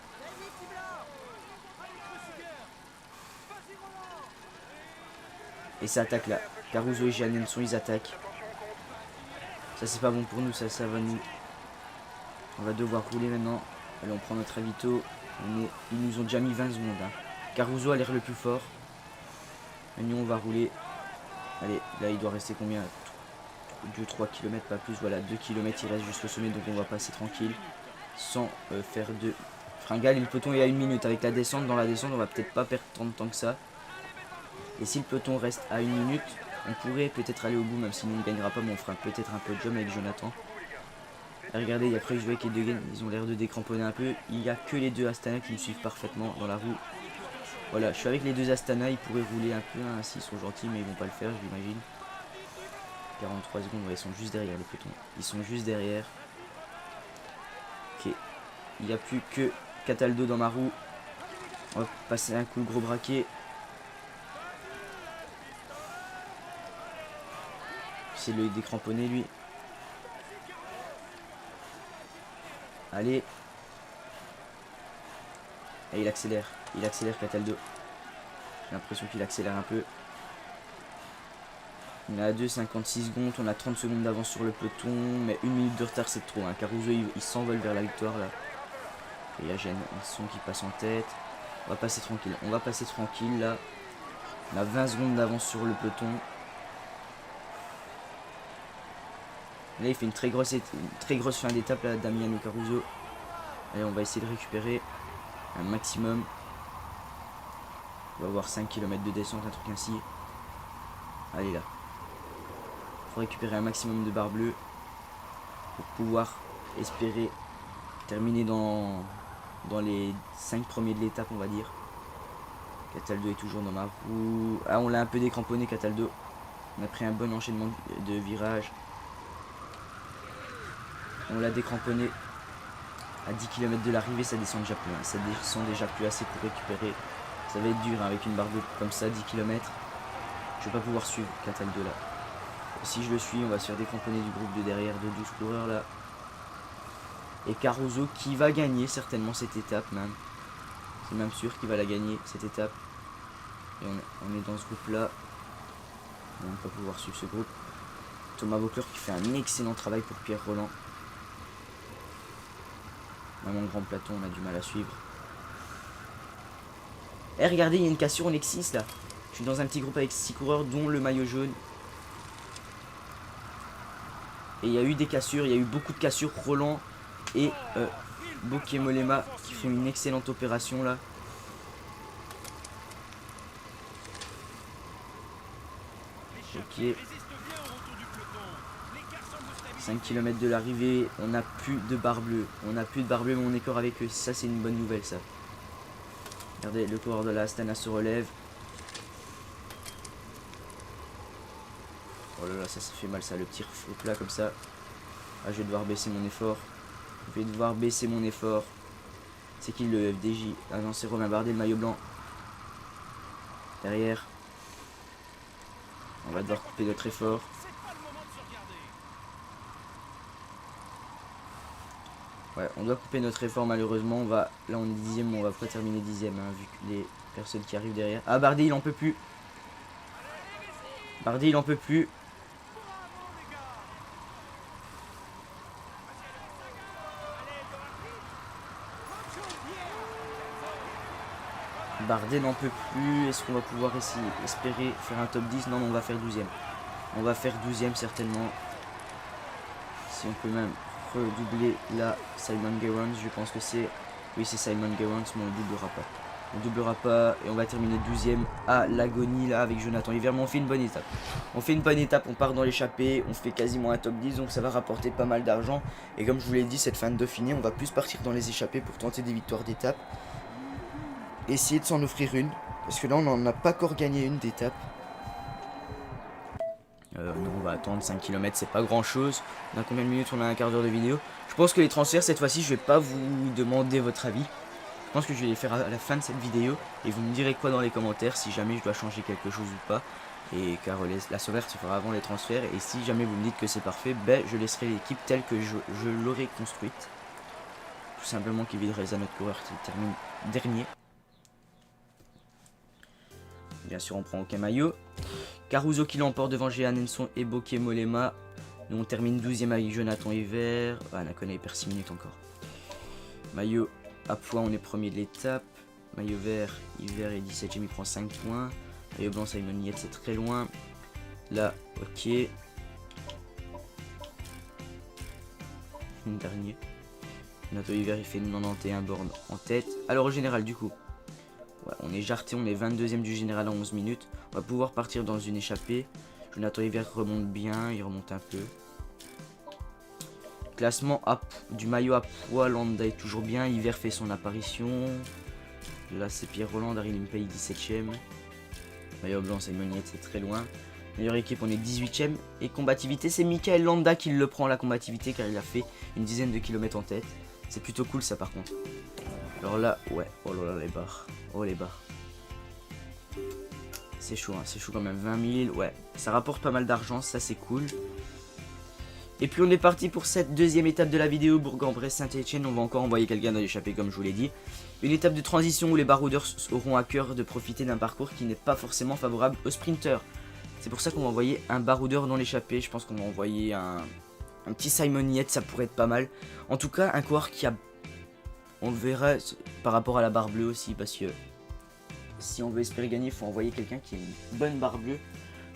Et ça attaque là. Caruso et Gianenson, ils attaquent. Ça c'est pas bon pour nous, ça va nous. On va devoir rouler maintenant. Allez, on prend notre ravito. Ils nous ont déjà mis 20 secondes. Hein. Caruso a l'air le plus fort. Et nous on va rouler. Allez, là il doit rester combien? 2-3 km, pas plus. Voilà, 2 km il reste jusqu'au sommet, donc on va passer tranquille. Sans faire de fringales. Et le peloton est à 1 minute. Avec la descente, dans la descente, on va peut-être pas perdre tant de temps que ça. Et si le peloton reste à 1 minute, on pourrait peut-être aller au bout, même si on ne gagnera pas, mais on fera peut-être un podium avec Jonathan. Et regardez, il y a Preujwek avec les deux gains, ils ont l'air de décramponner un peu. Il n'y a que les deux Astana qui me suivent parfaitement dans la roue. Voilà, je suis avec les deux Astana, ils pourraient rouler un peu hein, s'ils sont gentils, mais ils vont pas le faire, je l'imagine. 43 secondes, ouais, ils sont juste derrière le peloton. Ils sont juste derrière. Ok, il n'y a plus que Cataldo dans ma roue. On va passer un coup le gros braquet. C'est le décramponné lui. Allez. Et il accélère Cataldo. J'ai l'impression qu'il accélère un peu. On est à 2,56 secondes, on a 30 secondes d'avance sur le peloton, mais 1 minute de retard c'est trop. Hein. Caruso il s'envole vers la victoire là. Et il y a Gianenson qui passe en tête. On va passer tranquille là. On a 20 secondes d'avance sur le peloton. Là il fait une très grosse fin d'étape là, Damiano Caruso. Allez, on va essayer de récupérer un maximum. On va avoir 5 km de descente, un truc ainsi. Allez là. Faut récupérer un maximum de barres bleues pour pouvoir espérer terminer dans les 5 premiers de l'étape, on va dire. Cataldo est toujours dans ma roue. Ah, on l'a un peu décramponné Cataldo. On a pris un bon enchaînement de virages. On l'a décramponné. À 10 km de l'arrivée, ça descend déjà plus. Hein. Ça descend déjà plus assez pour récupérer. Ça va être dur hein, avec une barre comme ça, 10 km. Je vais pas pouvoir suivre Cataldo là. Si je le suis, on va se faire décramponner du groupe de derrière de 12 coureurs là. Et Caruso qui va gagner certainement cette étape même. C'est même sûr qu'il va la gagner cette étape. Et on est dans ce groupe là. On va pas pouvoir suivre ce groupe. Thomas Voeckler qui fait un excellent travail pour Pierre Roland. Dans mon grand plateau, on a du mal à suivre. Eh, regardez, il y a une cassure, on est que 6 là. Je suis dans un petit groupe avec 6 coureurs, dont le maillot jaune. Et il y a eu des cassures, il y a eu beaucoup de cassures. Roland et Bokeh Mollema qui font une excellente opération là. Ok. 5 km de l'arrivée, on n'a plus de barre bleue. On n'a plus de barre bleue, mais on est corps avec eux. Ça, c'est une bonne nouvelle, ça. Regardez, le coureur de la Astana se relève. Oh là là, ça fait mal, ça, le tir au plat comme ça. Ah, je vais devoir baisser mon effort. Je vais devoir baisser mon effort. C'est qui le FDJ? Ah non, c'est Romain Bardet, le maillot blanc. Derrière. On va devoir couper notre effort. Ouais, on doit couper notre effort malheureusement. Là on est 10ème, mais on va pas terminer 10ème hein, vu que les personnes qui arrivent derrière. Ah, Bardet il en peut plus. Bardet il en peut plus. Bardet n'en peut plus. Est-ce qu'on va pouvoir espérer faire un top 10? Non, on va faire 12ème. On va faire 12ème certainement. Si on peut même redoubler là Simon Gerrans, je pense que c'est... Oui, c'est Simon Gerrans, mais on ne doublera pas. On doublera pas et on va terminer 12ème à l'agonie là avec Jonathan Hiver. Mais on fait une bonne étape. On fait une bonne étape, on part dans l'échappée, on fait quasiment un top 10, donc ça va rapporter pas mal d'argent. Et comme je vous l'ai dit, cette fin de Dauphiné, on va plus partir dans les échappées pour tenter des victoires d'étape. Essayer de s'en offrir une, parce que là on n'en a pas encore gagné une d'étape. Non, on va attendre 5 km, c'est pas grand chose. On a combien de minutes? On a un quart d'heure de vidéo. Je pense que les transferts cette fois-ci, je vais pas vous demander votre avis. Je pense que je vais les faire à la fin de cette vidéo. Et vous me direz quoi dans les commentaires si jamais je dois changer quelque chose ou pas. Et car la sauvegarde se fera avant les transferts. Et si jamais vous me dites que c'est parfait, ben je laisserai l'équipe telle que je l'aurai construite. Tout simplement Kevin Reza, notre coureur qui termine dernier. Bien sûr, on prend aucun maillot. Caruso qui l'emporte devant Jehan Henson et Bokeh Mollema. Nous on termine 12ème avec Jonathan Hiver. Ah, Nakona perd 6 minutes encore. Maillot à poids, on est premier de l'étape. Maillot vert, Hiver est 17ème, il prend 5 points. Maillot blanc, Simon Yates, c'est très loin. Là, ok. Dernier. Jonathan Hiver, il fait 91 bornes en tête. Alors au général, du coup. Ouais, on est jarté, on est 22ème du général en 11 minutes. On va pouvoir partir dans une échappée. Jonathan Hiver remonte bien, il remonte un peu. Classement du maillot à poids, Landa est toujours bien. Hiver fait son apparition. Là c'est Pierre Roland, Daryl Impey 17ème. Maillot blanc, Simon Yates, c'est très loin. Meilleure équipe, on est 18ème. Et combativité, c'est Michael Landa qui le prend la combativité car il a fait une dizaine de kilomètres en tête. C'est plutôt cool ça par contre. Alors là, ouais, oh là là les barres. Oh les barres. C'est chaud, hein, c'est chaud quand même. 20 000, ouais. Ça rapporte pas mal d'argent, ça c'est cool. Et puis on est parti pour cette deuxième étape de la vidéo. Bourg-en-Bresse, Saint-Etienne. On va encore envoyer quelqu'un dans l'échappée comme je vous l'ai dit. Une étape de transition où les baroudeurs auront à cœur de profiter d'un parcours qui n'est pas forcément favorable aux sprinteurs. C'est pour ça qu'on va envoyer un baroudeur dans l'échappée. Je pense qu'on va envoyer un petit Simon Yates, ça pourrait être pas mal. En tout cas, un coureur qui a... On verra par rapport à la barre bleue aussi, parce que si on veut espérer gagner, il faut envoyer quelqu'un qui a une bonne barre bleue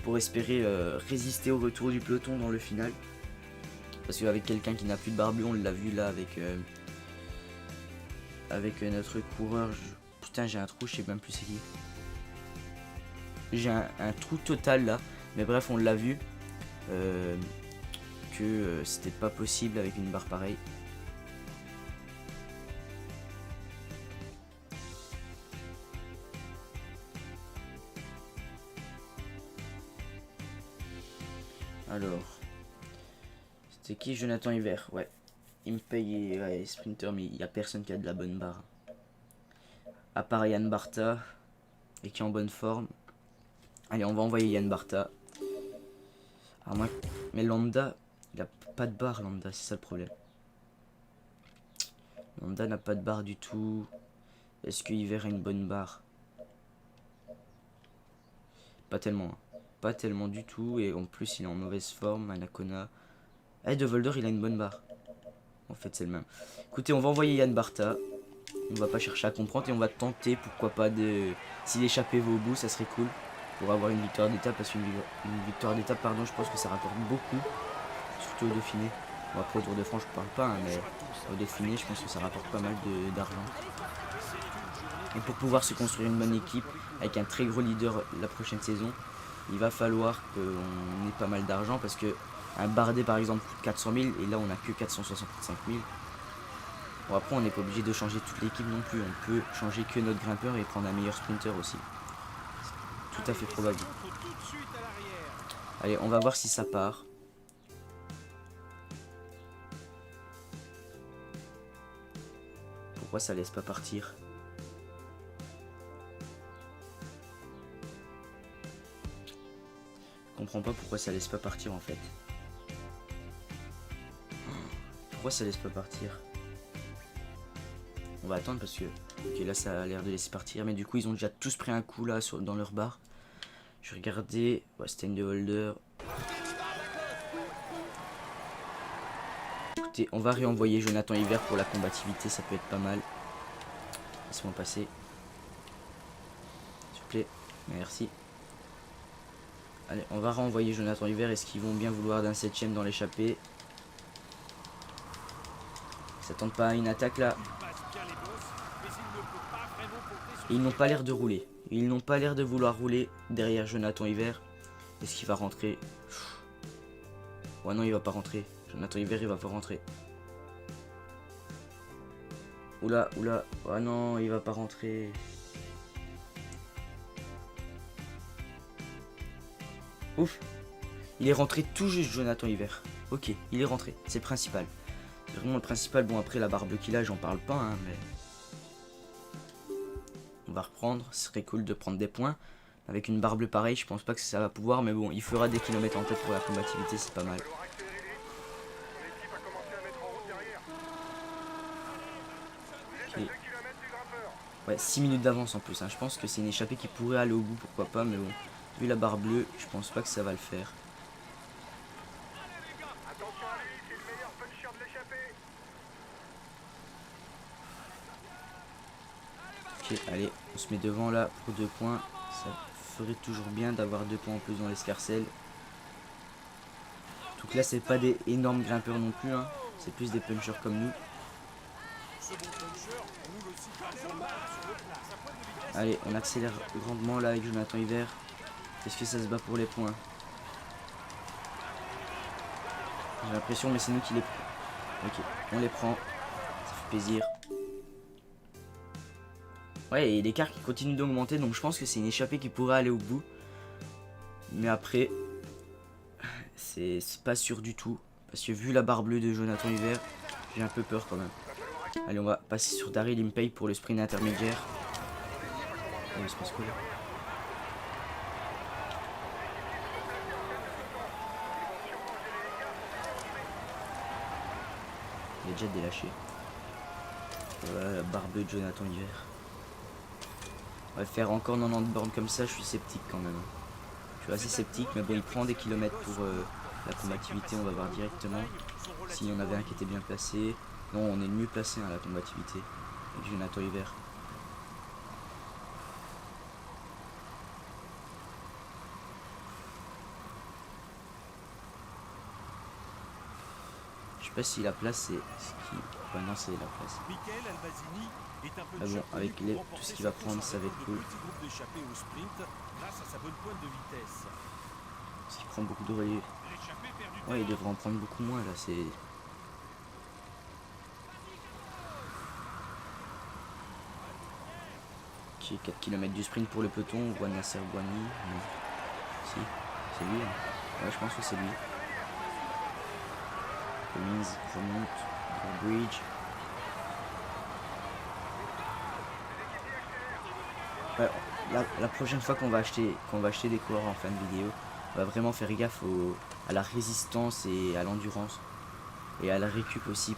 pour espérer résister au retour du peloton dans le final. Parce qu'avec quelqu'un qui n'a plus de barre bleue, on l'a vu là avec notre coureur. Putain, j'ai un trou, je sais même plus c'est qui. J'ai un trou total là, mais bref, on l'a vu que c'était pas possible avec une barre pareille. Alors, c'était qui? Jonathan Hiver, ouais. Il me paye, ouais, sprinter, mais il n'y a personne qui a de la bonne barre. À part Yann Barta, et qui est en bonne forme. Allez, on va envoyer Yann Barta. Alors moi, mais Landa, il a pas de barre, Landa, c'est ça le problème. Landa n'a pas de barre du tout. Est-ce que Hiver a une bonne barre? Pas tellement. Hein. pas tellement du tout. Et en plus, il est en mauvaise forme. Anacona. Eh, De Volder, il a une bonne barre. En fait, c'est le même. Écoutez, on va envoyer Yann Barta. On va pas chercher à comprendre et on va tenter, pourquoi pas, de... Si l'échappée va au bout, ça serait cool. Pour avoir une victoire d'étape. Parce qu'une victoire d'étape, pardon, je pense que ça rapporte beaucoup. Surtout au Dauphiné. Bon, après, au Tour de France, je parle pas, hein, mais au Dauphiné, je pense que ça rapporte pas mal d'argent. Et pour pouvoir se construire une bonne équipe avec un très gros leader la prochaine saison, il va falloir qu'on ait pas mal d'argent parce que un Bardet par exemple coûte 400 000 et là on n'a que 465 000. Bon, après on n'est pas obligé de changer toute l'équipe non plus, on peut changer que notre grimpeur et prendre un meilleur sprinter aussi. C'est tout à fait probable. Allez, on va voir si ça part. Pourquoi ça laisse pas partir? Je comprends pas pourquoi ça laisse pas partir en fait. Pourquoi ça laisse pas partir? On va attendre parce que ok, là ça a l'air de laisser partir, mais du coup ils ont déjà tous pris un coup là dans leur barre. Je regardais, ouais, c'était une De Volder. Écoutez, on va réenvoyer Jonathan Hiver pour la combativité, ça peut être pas mal. Laisse-moi passer. S'il vous plaît, merci. Allez, on va renvoyer Jonathan Hiver. Est-ce qu'ils vont bien vouloir d'un 7ème dans l'échappée? Ils s'attendent pas à une attaque là. Et ils n'ont pas l'air de rouler. Ils n'ont pas l'air de vouloir rouler derrière Jonathan Hiver. Est-ce qu'il va rentrer? Ouais, non, il va pas rentrer. Jonathan Hiver, il va pas rentrer. Oula, oula. Oh non, il va pas rentrer. Ouf. Il est rentré tout juste, Jonathan Hiver. Ok, il est rentré. C'est le principal. C'est vraiment le principal. Bon, après, la barbe qu'il a, j'en parle pas, hein, mais... On va reprendre. Ce serait cool de prendre des points. Avec une barbe pareille, je pense pas que ça va pouvoir, mais bon, il fera des kilomètres en tête pour la combativité, c'est pas mal. Okay. Ouais, 6 minutes d'avance en plus, hein. Je pense que c'est une échappée qui pourrait aller au bout, pourquoi pas, mais bon, vu la barre bleue, je pense pas que ça va le faire. Ok, allez, on se met devant là pour 2 points. Ça ferait toujours bien d'avoir 2 points en plus dans l'escarcelle. Donc là, c'est pas des énormes grimpeurs non plus, hein. C'est plus des punchers comme nous. Allez, on accélère grandement là avec Jonathan Hiver. Est-ce que ça se bat pour les points? J'ai l'impression, mais c'est nous qui les prenons. Ok, on les prend. Ça fait plaisir. Ouais, et l'écart qui continue d'augmenter, donc je pense que c'est une échappée qui pourrait aller au bout. Mais après, c'est pas sûr du tout. Parce que vu la barre bleue de Jonathan Hiver, j'ai un peu peur quand même. Allez, on va passer sur Daryl Impey pour le sprint intermédiaire. Oh, il se passe quoi là? Il est déjà délaché. Voilà la barre bleue de Jonathan Hiver. On va faire encore 90 bornes comme ça, je suis sceptique quand même. Je suis assez sceptique, mais bon, il prend des kilomètres pour la combativité, on va voir directement. S'il y en avait un qui était bien placé. Non, on est le mieux placé à la combativité avec Jonathan Hiver. Je sais pas si la place c'est ce qui... Ouais, non, c'est la place. Ah bon, avec tout ce qu'il va prendre, ça va être cool. Parce qu'il prend beaucoup de relais. Ouais, il devrait en prendre beaucoup moins là, c'est... Ok, 4 km du sprint pour le peloton, on voit Nasser Bouani. Non. Si, c'est lui. Hein. Ouais, je pense que c'est lui. Cummins remonte, Bridge. Ouais, la prochaine fois qu'on va acheter des coureurs en fin de vidéo, on va vraiment faire gaffe à la résistance et à l'endurance. Et à la récup aussi,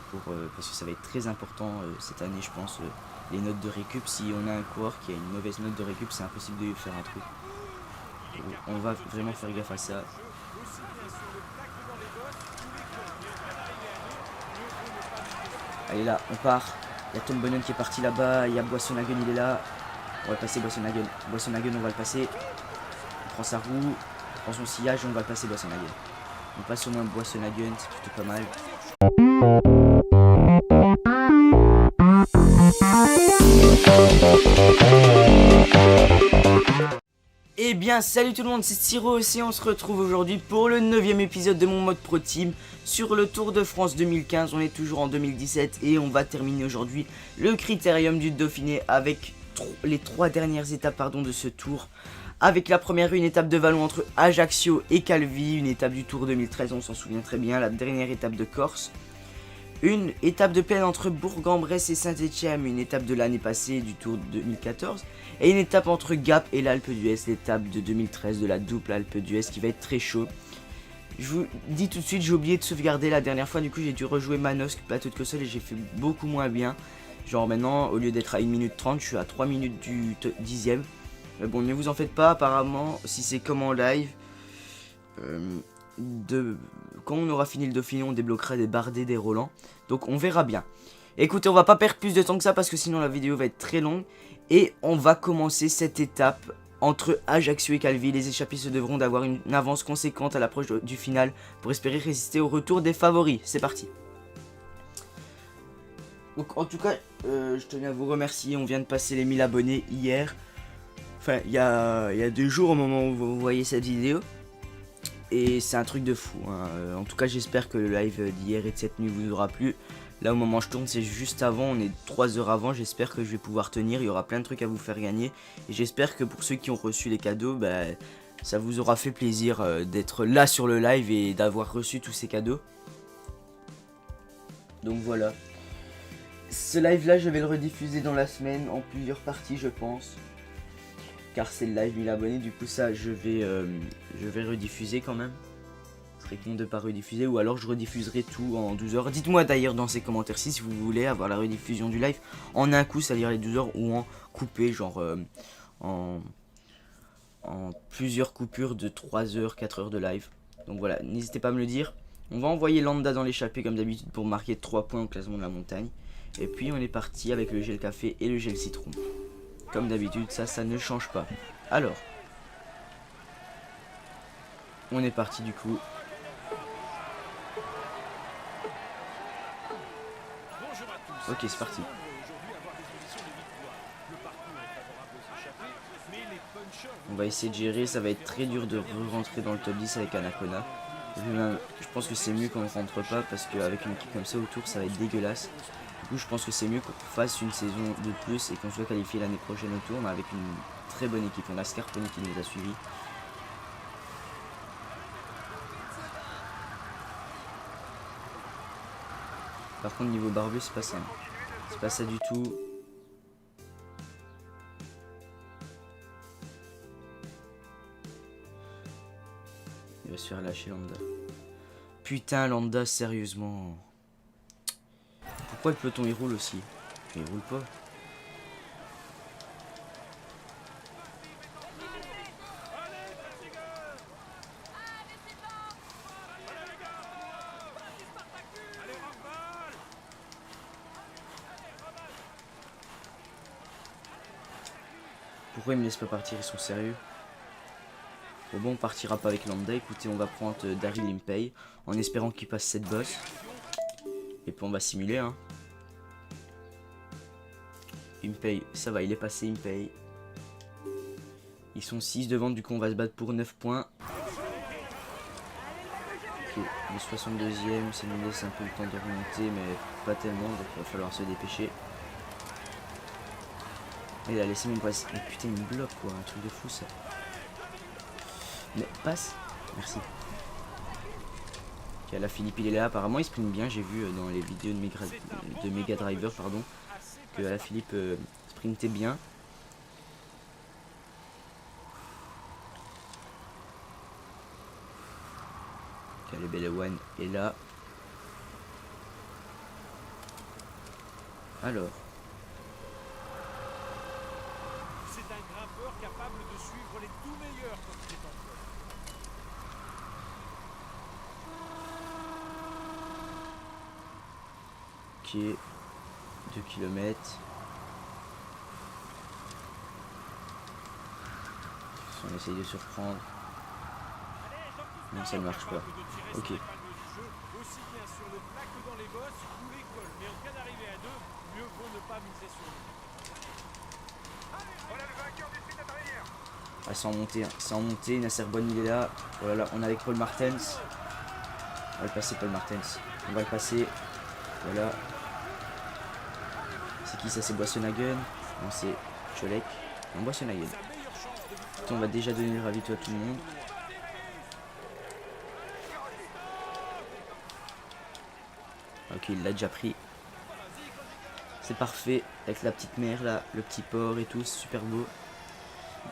parce que ça va être très important cette année, je pense, les notes de récup. Si on a un coureur qui a une mauvaise note de récup, c'est impossible de lui faire un truc. On va vraiment faire gaffe à ça. Allez là, on part. Il y a Tom Bonnen qui est parti là-bas. Il y a Boissonhagen, il est là. On va le passer Boissonhagen. Boissonhagen, on va le passer. On prend sa roue. On prend son sillage et on va le passer Boissonhagen. On passe au moins Boissonhagen, c'est plutôt pas mal. Eh bien salut tout le monde, c'est Siro aussi, on se retrouve aujourd'hui pour le 9ème épisode de mon mode Pro Team sur le Tour de France 2015, on est toujours en 2017 et on va terminer aujourd'hui le critérium du Dauphiné avec les 3 dernières étapes de ce tour. Avec la première, une étape de vallon entre Ajaccio et Calvi, une étape du Tour 2013, on s'en souvient très bien, la dernière étape de Corse. Une étape de plaine entre Bourg-en-Bresse et Saint-Étienne, une étape de l'année passée du Tour 2014. Et une étape entre Gap et l'Alpe d'Huez, l'étape de 2013 de la double Alpe d'Huez qui va être très chaud. Je vous dis tout de suite, j'ai oublié de sauvegarder la dernière fois, du coup j'ai dû rejouer Manosque, plateau de Cossol et j'ai fait beaucoup moins bien. Genre maintenant, au lieu d'être à 1 minute 30, je suis à 3 minutes du 10ème. Mais bon, ne vous en faites pas, apparemment, si c'est comme en live, quand on aura fini le Dauphiné, on débloquera des Bardet, des Roland. Donc on verra bien. Écoutez, on va pas perdre plus de temps que ça parce que sinon la vidéo va être très longue. Et on va commencer cette étape entre Ajaccio et Calvi. Les échappés se devront d'avoir une avance conséquente à l'approche du final pour espérer résister au retour des favoris. C'est parti. Donc en tout cas, je tenais à vous remercier. On vient de passer les 1000 abonnés hier. Enfin, il y a 2 jours au moment où vous voyez cette vidéo. Et c'est un truc de fou, hein. En tout cas j'espère que le live d'hier et de cette nuit vous aura plu. Là au moment où je tourne c'est juste avant, on est 3 heures avant, j'espère que je vais pouvoir tenir. Il y aura plein de trucs à vous faire gagner. Et j'espère que pour ceux qui ont reçu les cadeaux, ça vous aura fait plaisir d'être là sur le live et d'avoir reçu tous ces cadeaux. Donc voilà. Ce live là je vais le rediffuser dans la semaine en plusieurs parties je pense. Car c'est le live 1000 abonnés, du coup ça je vais rediffuser quand même. Ce serait con de pas rediffuser, ou alors je rediffuserai tout en 12 heures. Dites-moi d'ailleurs dans ces commentaires si vous voulez avoir la rediffusion du live en un coup, c'est-à-dire les 12 heures, ou en coupé, genre en plusieurs coupures de 3 heures, 4 heures de live. Donc voilà, n'hésitez pas à me le dire. On va envoyer Landa dans l'échappée comme d'habitude pour marquer 3 points au classement de la montagne. Et puis on est parti avec le gel café et le gel citron. Comme d'habitude, ça ne change pas. Alors, on est parti du coup. Ok, c'est parti. On va essayer de gérer, ça va être très dur de rentrer dans le top 10 avec Anacona. Je pense que c'est mieux qu'on ne rentre pas parce qu'avec une équipe comme ça autour, ça va être dégueulasse. Du coup, je pense que c'est mieux qu'on fasse une saison de plus et qu'on soit qualifié l'année prochaine au tour, mais avec une très bonne équipe. On a Scarponi qui nous a suivis. Par contre, niveau barbu, c'est pas ça. C'est pas ça du tout. Il va se faire lâcher Landa. Putain, Landa, sérieusement. Pourquoi le peloton il roule aussi? Il roule pas. Pourquoi ils me laissent pas partir? Ils sont sérieux? Bon, on partira pas avec Landa. Écoutez, on va prendre Daryl Impey en espérant qu'il passe cette bosse. Et puis on va simuler, hein. Impey, ça va, il est passé Impey. Ils sont 6 devant, du coup on va se battre pour 9 points. Ok, le 62ème, ça nous laisse un peu le temps de remonter, mais pas tellement, donc il va falloir se dépêcher. Il a laissé mon passe. Mais putain, il me bloque quoi, un truc de fou ça. Mais passe, merci. Ok, la Philippe il est là, apparemment il sprint bien, j'ai vu dans les vidéos de Mega Driver, pardon, que la Philippe sprintait bien. Ok, le Belewan est là. Alors. C'est un grimpeur capable de suivre les tout meilleurs quand il est en forme. Ok, 2 km. On essaye de surprendre. Non, ça ne marche pas. Ok. Aussi bien sur le plat que dans les bosses ou les cols. Mais en cas d'arriver à deux, mieux vaut ne pas miser sur lui. Voilà le vainqueur du sprint intermédiaire. Ah, c'est en montée, hein. C'est en montée. Nasser Bonne, il est là. Oh là là, on est avec Paul Martens. On va le passer, Paul Martens. On va le passer. Voilà. C'est qui ça? C'est Boissonhagen? Non, c'est Cholek. Non, Boissonhagen. On va déjà donner le ravito à tout le monde. Ok, il l'a déjà pris. C'est parfait. Avec la petite mer là, le petit port et tout, c'est super beau.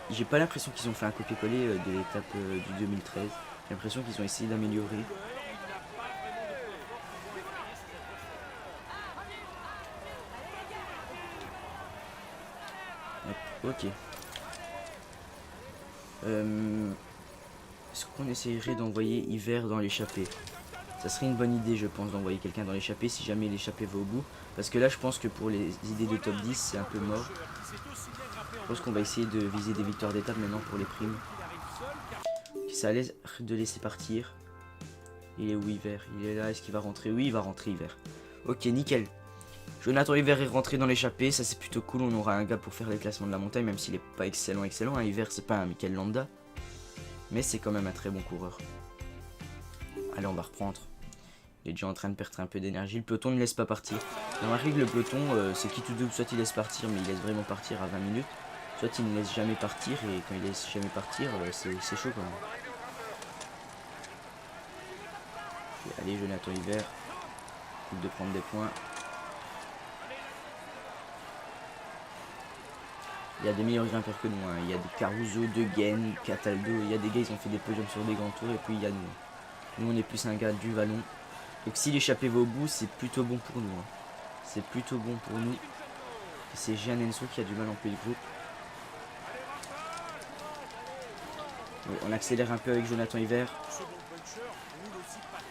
J'ai pas l'impression qu'ils ont fait un copier-coller de l'étape du 2013. J'ai l'impression qu'ils ont essayé d'améliorer. Ok. Est-ce qu'on essayerait d'envoyer Hiver dans l'échappée? Ça serait une bonne idée, je pense, d'envoyer quelqu'un dans l'échappée si jamais l'échappée va au bout. Parce que là, je pense que pour les idées de top 10, c'est un peu mort. Je pense qu'on va essayer de viser des victoires d'étape maintenant pour les primes. Ça a l'air de laisser partir. Il est où Hiver? Il est là, est-ce qu'il va rentrer? Oui, il va rentrer Hiver. Ok, nickel. Jonathan Hiver est rentré dans l'échappée, ça c'est plutôt cool. On aura un gars pour faire les classements de la montagne, même s'il est pas excellent. Hein. Hiver, c'est pas un Mikel Landa. Mais c'est quand même un très bon coureur. Allez, on va reprendre. Il est déjà en train de perdre un peu d'énergie. Le peloton ne laisse pas partir. Dans la règle, le peloton, c'est qui tout double. Soit il laisse partir, mais il laisse vraiment partir à 20 minutes. Soit il ne laisse jamais partir. Et quand il laisse jamais partir, c'est chaud quand même. Okay, allez, Jonathan Hiver. De prendre des points. Il y a des meilleurs grimpeurs que nous. Hein. Il y a des Caruso, De Gen, Cataldo. Il y a des gars, ils ont fait des podiums sur des grands tours. Et puis il y a nous. Nous, on est plus un gars du vallon. Donc si l'échappée va au bout, c'est plutôt bon pour nous. Hein. C'est plutôt bon pour nous. C'est Jean Enso qui a du mal en plus de groupe. Oui, on accélère un peu avec Jonathan Hiver.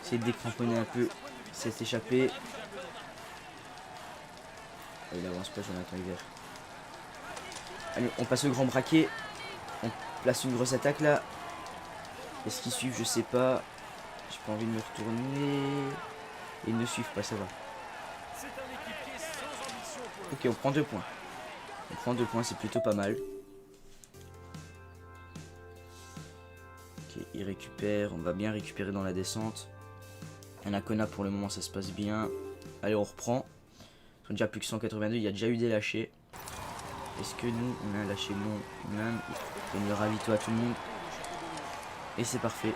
Essayer de décramponner un peu cette échappée. Oh, il avance pas, Jonathan Hiver. Allez, on passe au grand braquet. On place une grosse attaque là. Est-ce qu'ils suivent? Je sais pas. J'ai pas envie de me retourner. Ils ne suivent pas, ça va. Ok, on prend 2 points. On prend 2 points, c'est plutôt pas mal. Ok, il récupère. On va bien récupérer dans la descente. Anacona pour le moment, ça se passe bien. Allez, on reprend. On a déjà plus que 182. Il y a déjà eu des lâchés. Est-ce que nous, on a un lâché? Non. On donne le ravito à tout le monde. Et c'est parfait.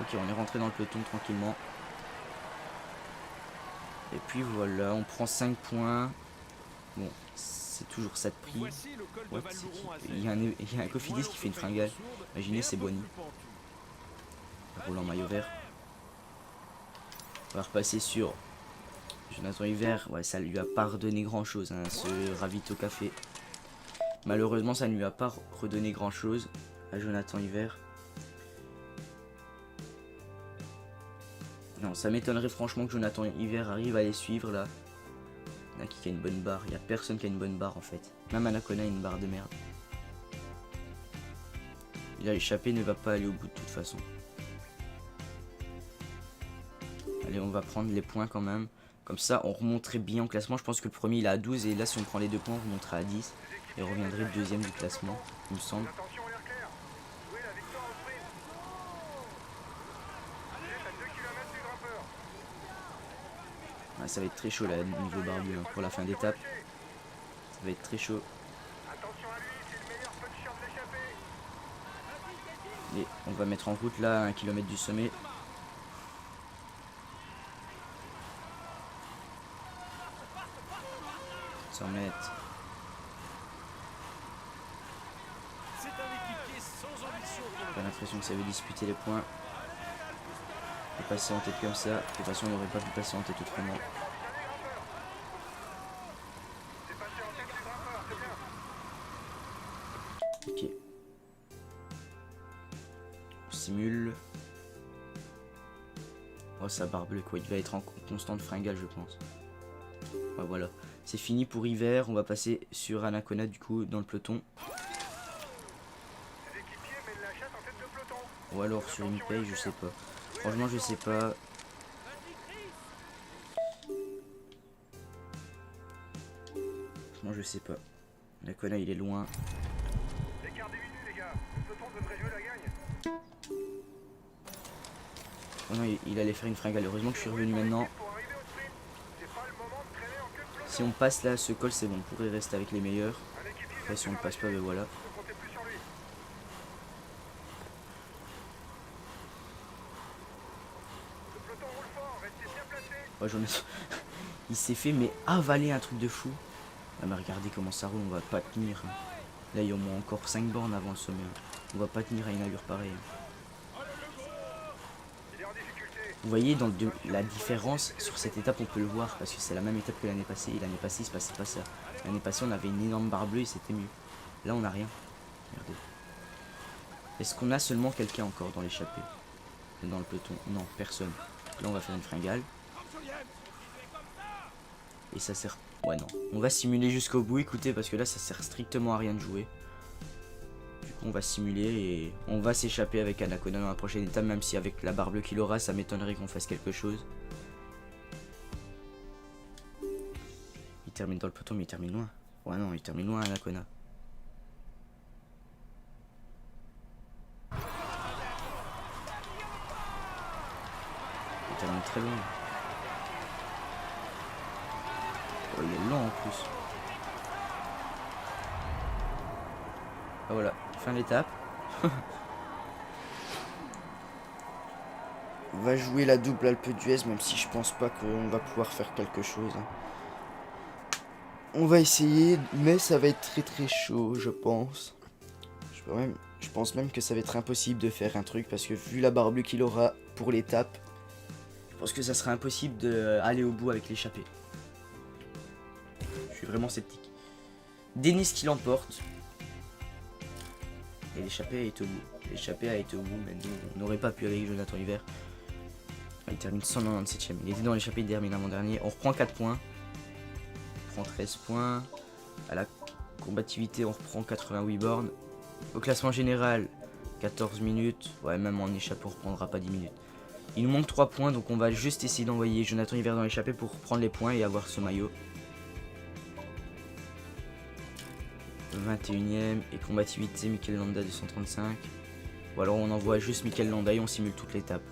Ok, on est rentré dans le peloton tranquillement. Et puis voilà, on prend 5 points. Bon, c'est toujours ça de prix. What, il y a un Cofidis qui fait une fringale. Imaginez, c'est Bonny. Roulant maillot vert. On va repasser sur Jonathan Hiver. Ouais, ça lui a pas redonné grand chose, hein, ce ravito café. Malheureusement, ça ne lui a pas redonné grand chose à Jonathan Hiver. Non, ça m'étonnerait franchement que Jonathan Hiver arrive à les suivre là. Il y en a qui a une bonne barre. Il n'y a personne qui a une bonne barre en fait. Même Anacona a une barre de merde. Il a échappé, ne va pas aller au bout de toute façon. Allez, on va prendre les points quand même. Comme ça, on remonterait bien au classement. Je pense que le premier il est à 12 et là si on prend les 2 points, on remonterait à 10. Et on reviendrait deuxième du classement, il me semble. Ouais, ça va être très chaud là, niveau barbu, hein, pour la fin d'étape. Ça va être très chaud. Et on va mettre en route là, à 1 km du sommet. On j'ai l'impression que ça veut disputer les points. On peut passer en tête comme ça. De toute façon, on n'aurait pas pu passer en tête autrement. Ok. On simule. Oh, ça barbe quoi. Il va être en constante fringale, je pense. Ouais, voilà. C'est fini pour hiver. On va passer sur Anacona, du coup, dans le peloton. Ou alors sur une paye, je sais pas. Franchement, je sais pas. Franchement, je sais pas. Anacona, il est loin. Oh non, il allait faire une fringale. Heureusement que je suis revenu maintenant. Si on passe là, ce col, c'est bon. On pourrait rester avec les meilleurs. Après, si on ne passe pas, ben voilà. Oh, il s'est fait mais avaler un truc de fou. Ah, mais regardez comment ça roule, on va pas tenir. Là, il y a au moins encore 5 bornes avant le sommet. On va pas tenir à une allure pareille. Vous voyez dans la différence sur cette étape, on peut le voir parce que c'est la même étape que l'année passée. Et l'année passée, il se passait pas ça. L'année passée, on avait une énorme barre bleue et c'était mieux. Là, on n'a rien. Regardez. Est-ce qu'on a seulement quelqu'un encore dans l'échappée? Dans le peloton? Non, personne. Là, on va faire une fringale. Et ça sert... Ouais, non. On va simuler jusqu'au bout, écoutez, parce que là, ça sert strictement à rien de jouer. Du coup, on va simuler et on va s'échapper avec Anacona dans la prochaine étape, même si avec la barre bleue qu'il aura, ça m'étonnerait qu'on fasse quelque chose. Il termine dans le peloton, mais il termine loin. Ouais, non, il termine loin, Anacona. Il termine très loin. Oh, il est lent en plus. Ah voilà, fin de l'étape. On va jouer la double Alpe d'Huez, même si je pense pas qu'on va pouvoir faire quelque chose. On va essayer, mais ça va être très très chaud, je pense. Je pense même que ça va être impossible de faire un truc, parce que vu la barre bleue qu'il aura pour l'étape, je pense que ça sera impossible d'aller au bout avec l'échappée. Je suis vraiment sceptique. Denis qui l'emporte. Et l'échappée a été au bout. L'échappée a été au bout, mais nous, on n'aurait pas pu avec Jonathan Hiver. Il termine 197ème. Il était dans l'échappée, il termine avant-dernier. On reprend 4 points. On reprend 13 points. À la combativité, on reprend 88 bornes. Au classement général, 14 minutes. Ouais, même en échappée, on reprendra pas 10 minutes. Il nous manque 3 points, donc on va juste essayer d'envoyer Jonathan Hiver dans l'échappée pour prendre les points et avoir ce maillot. 21ème et combativité Mikel Landa 235. Ou alors on envoie juste Mikel Landa et on simule toute l'étape.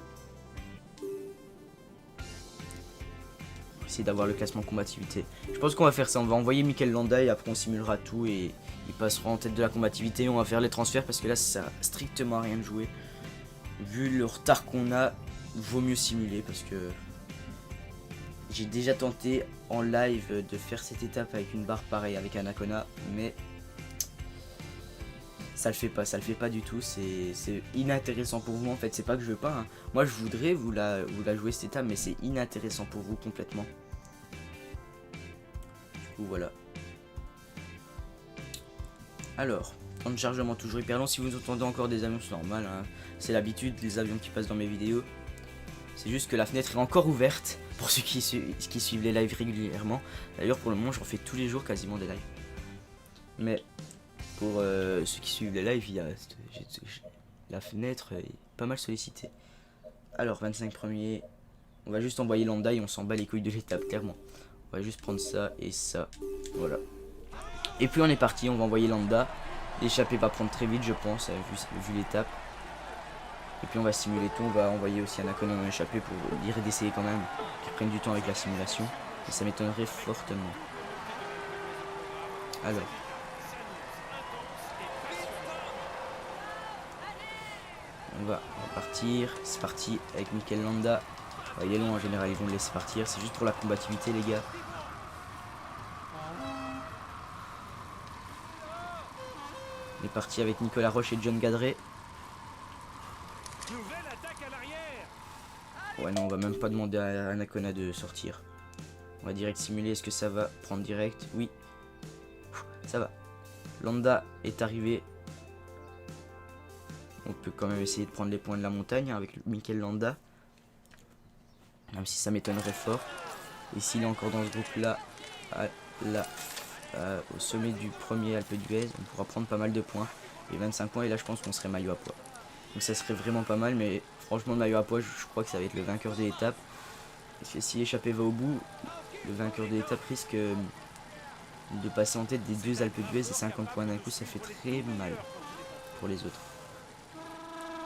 On va essayer d'avoir le classement combativité. Je pense qu'on va faire ça, on va envoyer Mikel Landa et après on simulera tout et il passera en tête de la combativité. On va faire les transferts parce que là ça sert strictement à rien de jouer. Vu le retard qu'on a, vaut mieux simuler parce que j'ai déjà tenté en live de faire cette étape avec une barre pareille avec Anacona, mais ça le fait pas du tout, c'est inintéressant pour vous en fait, c'est pas que je veux pas, hein. Moi je voudrais vous la jouer cette étape, mais c'est inintéressant pour vous complètement. Du coup voilà. Alors, temps de chargement toujours hyper long, si vous entendez encore des avions c'est normal, hein. C'est l'habitude, les avions qui passent dans mes vidéos. C'est juste que la fenêtre est encore ouverte pour ceux qui suivent les lives régulièrement. D'ailleurs pour le moment j'en fais tous les jours quasiment des lives. Mais pour ceux qui suivent les lives, la fenêtre est pas mal sollicitée. Alors 25 premiers, on va juste envoyer Landa et on s'en bat les couilles de l'étape clairement. On va juste prendre ça et ça, voilà. Et puis on est parti, on va envoyer Landa. L'échappée va prendre très vite je pense, vu l'étape. Et puis on va simuler tout, on va envoyer aussi Anacona dans l'échappée pour dire d'essayer quand même, qu'ils prennent du temps avec la simulation. Et ça m'étonnerait fortement. Alors. On va partir, c'est parti avec Mikel Landa. Il est long en général, ils vont le laisser partir, c'est juste pour la combativité les gars. On est parti avec Nicolas Roche et John Gadret. Ouais non, on va même pas demander à Anacona de sortir. On va direct simuler, est-ce que ça va prendre direct? Oui, ça va. Landa est arrivé On peut quand même essayer de prendre les points de la montagne hein, avec Mikel Landa. Même si ça m'étonnerait fort. Et s'il est encore dans ce groupe là, au sommet du premier Alpe d'Huez, on pourra prendre pas mal de points. Et 25 points, et là je pense qu'on serait maillot à poids. Donc ça serait vraiment pas mal, mais franchement le maillot à poids, je crois que ça va être le vainqueur de l'étape. Parce que si l'échappée va au bout, le vainqueur de l'étape risque de passer en tête des 2 Alpes d'Huez et 50 points d'un coup, ça fait très mal pour les autres.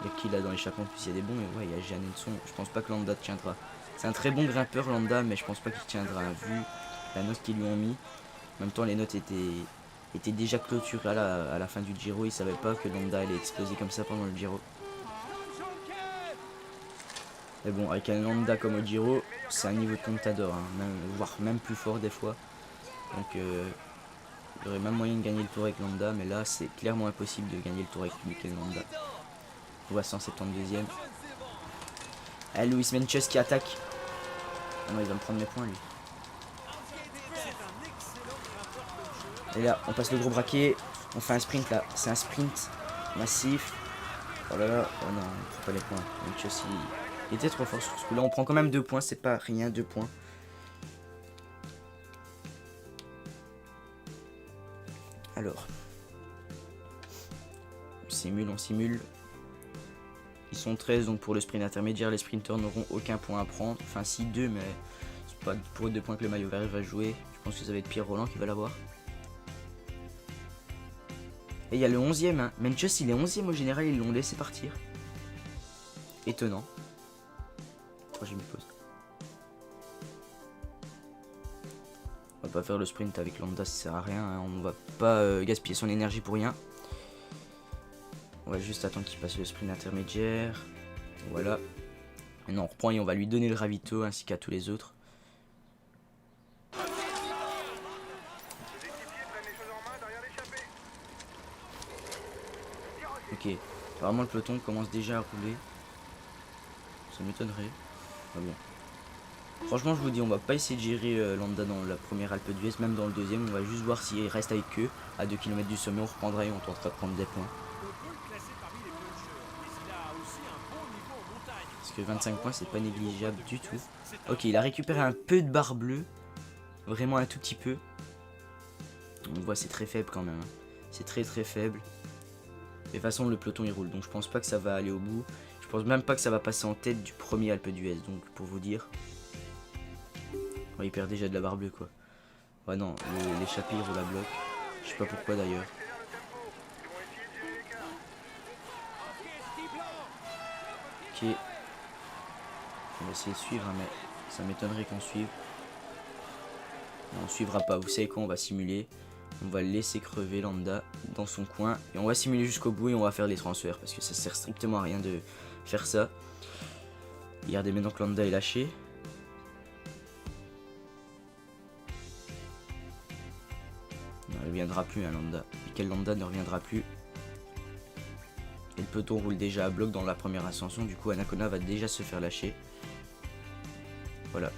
Il y a qui là dans l'échappement, en plus il y a des bons, mais ouais, il y a Jeanne Nelson, je pense pas que Landa tiendra. C'est un très bon grimpeur Landa, mais je pense pas qu'il tiendra, vu la note qu'ils lui ont mis. En même temps les notes étaient déjà clôturées à la fin du Giro, ils savaient pas que Landa allait exploser comme ça pendant le Giro. Mais bon, avec un Landa comme au Giro, c'est un niveau de Contador, hein, voire même plus fort des fois. Donc il y aurait même moyen de gagner le tour avec Landa, mais là c'est clairement impossible de gagner le tour avec Mikel Landa. On voit 172e. Ah, Luis Meintjes qui attaque. Ah non, il va me prendre mes points lui. Et là, on passe le gros braquet. On fait un sprint là. C'est un sprint massif. Oh là là. Oh non, on prend pas les points. Meintjes, il était trop fort sur ce coup là. On prend quand même 2 points. C'est pas rien, 2 points. Alors. On simule. Ils sont 13, donc pour le sprint intermédiaire, les sprinteurs n'auront aucun point à prendre. Enfin, si 2, mais c'est pas pour 2 points que le maillot vert va jouer. Je pense que ça va être Pierre Roland qui va l'avoir. Et il y a le 11e. Hein. Meintjes, il est 11e au général, ils l'ont laissé partir. Étonnant. Oh, j'ai mis pause. On va pas faire le sprint avec Landa, ça sert à rien. Hein. On va pas gaspiller son énergie pour rien. On va juste attendre qu'il passe le sprint intermédiaire. Voilà. Maintenant on reprend et on va lui donner le ravito ainsi qu'à tous les autres. Ok. Apparemment le peloton commence déjà à rouler. Ça m'étonnerait. Ah bon. Franchement je vous dis, on va pas essayer de gérer Landa dans la première Alpe d'Huez, même dans le deuxième. On va juste voir s'il reste avec eux à 2 km du sommet. On reprendra et on tentera de prendre des points. Parce que 25 points c'est pas négligeable du tout. Ok, il a récupéré un peu de barre bleue. Vraiment un tout petit peu. On voit c'est très faible quand même. C'est très faible. De toute façon le peloton il roule. Donc je pense pas que ça va aller au bout. Je pense même pas que ça va passer en tête du premier Alpe d'Huez. Donc pour vous dire. Ouais, il perd déjà de la barre bleue quoi. Ouais non, l'échappée il roule à bloc. Je sais pas pourquoi d'ailleurs. Ok. On va essayer de suivre, hein, mais ça m'étonnerait qu'on suive. Non, on suivra pas. Vous savez quoi, on va simuler. On va le laisser crever Landa dans son coin. Et on va simuler jusqu'au bout et on va faire les transferts. Parce que ça sert strictement à rien de faire ça. Regardez maintenant que Landa est lâché. Il ne reviendra plus, hein, Landa. Mikel Landa ne reviendra plus. Et le peloton roule déjà à bloc dans la première ascension. Du coup, Anacona va déjà se faire lâcher. Voilà.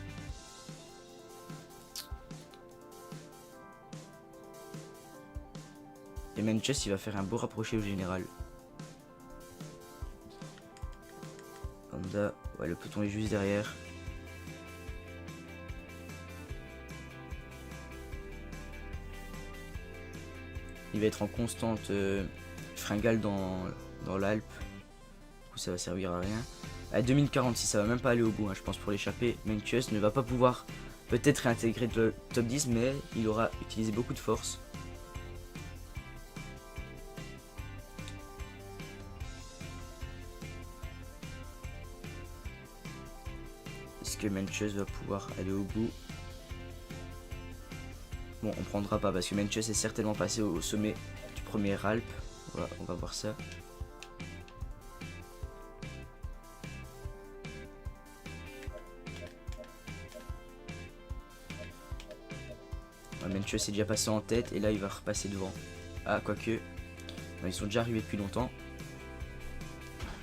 Et Meintjes, il va faire un beau rapproché au général. Landa, ouais, le peloton est juste derrière. Il va être en constante fringale dans l'Alpe. Du coup, ça va servir à rien. À 2046, ça va même pas aller au bout, hein, je pense, pour l'échapper. Meintjes ne va pas pouvoir peut-être réintégrer le top 10, mais il aura utilisé beaucoup de force. Est-ce que Meintjes va pouvoir aller au bout? Bon, on prendra pas parce que Meintjes est certainement passé au sommet du premier Alpe. Voilà, on va voir ça. Meintjes est déjà passé en tête et là il va repasser devant. Ah, quoique. Non, ils sont déjà arrivés depuis longtemps.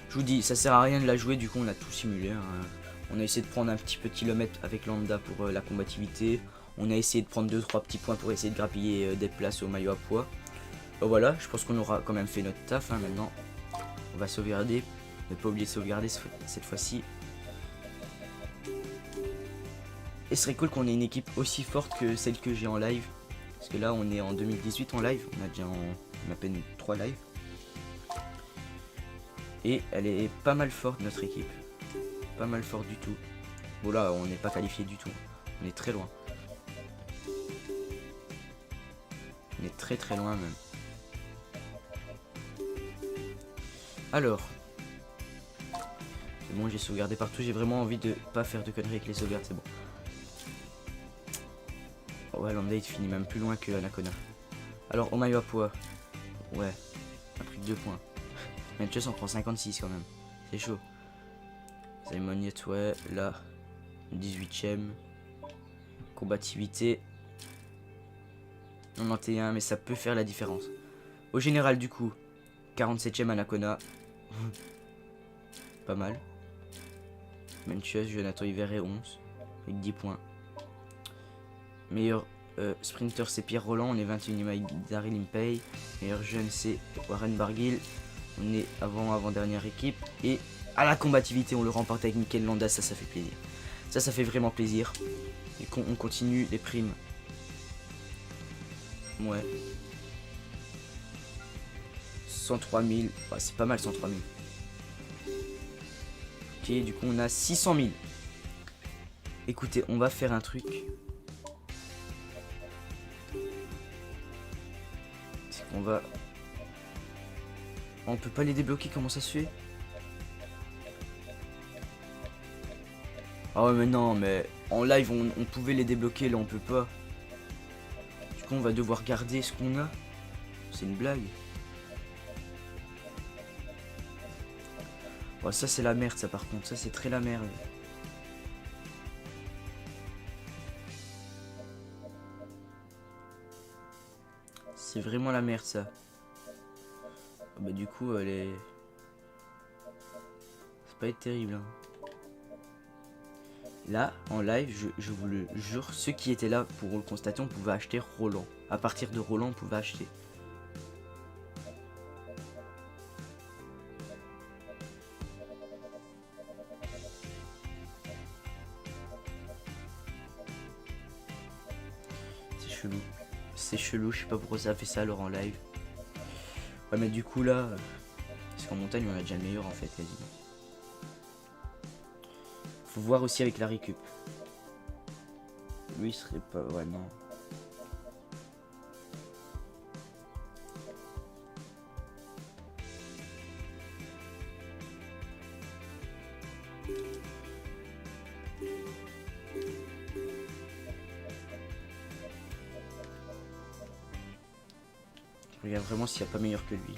Je vous dis, ça sert à rien de la jouer, du coup on a tout simulé. Hein. On a essayé de prendre un petit peu de kilomètre avec Landa pour la combativité. On a essayé de prendre 2-3 petits points pour essayer de grappiller des places au maillot à poids. Voilà, je pense qu'on aura quand même fait notre taf hein, maintenant. On va sauvegarder. Ne pas oublier de sauvegarder cette fois-ci. Et ce serait cool qu'on ait une équipe aussi forte que celle que j'ai en live. Parce que là on est en 2018 en live. On a déjà à peine 3 lives. Et elle est pas mal forte notre équipe. Pas mal forte du tout. Bon là on n'est pas qualifié du tout. On est très loin. On est très très loin même. Alors. C'est bon, j'ai sauvegardé partout. J'ai vraiment envie de pas faire de conneries avec les sauvegardes, c'est bon. Oh ouais, Lambda il finit même plus loin que Anacona. Alors, Omayapua. Ouais, on a pris que 2 points. Manchester on prend 56 quand même. C'est chaud. Simoniet, ouais, là. 18ème. Combativité. 91, mais ça peut faire la différence. Au général, du coup, 47ème Anacona. Pas mal. Manchester, Jonathan Hiver et 11. Avec 10 points. Meilleur sprinter c'est Pierre Roland, on est 21ème avec Daryl Impey. Meilleur jeune c'est Warren Barguil. On est avant-dernière équipe. Et à la combativité on le remporte avec Mikel Landa, ça fait plaisir. Ça fait vraiment plaisir. Et on continue les primes. Ouais. 103 000. Ouais, c'est pas mal 103 000. Ok, du coup on a 600 000. Écoutez, on va faire un truc. C'est qu'on va... On peut pas les débloquer, comment ça se fait? Ah ouais mais non, mais en live on pouvait les débloquer, là on peut pas. Du coup on va devoir garder ce qu'on a. C'est une blague. Oh, ça c'est la merde ça par contre, ça c'est très la merde. C'est vraiment la merde ça. Oh, bah du coup elle est... C'est pas être terrible hein. Là en live je vous le jure, ceux qui étaient là pour le constater, on pouvait acheter Roland. À partir de Roland on pouvait acheter. C'est chelou. C'est chelou, je sais pas pourquoi ça a fait ça alors en live. Ouais mais du coup là... Parce qu'en montagne on a déjà le meilleur en fait quasiment. Faut voir aussi avec la récup. Lui il serait pas... Ouais non. Je regarde vraiment s'il n'y a pas meilleur que lui.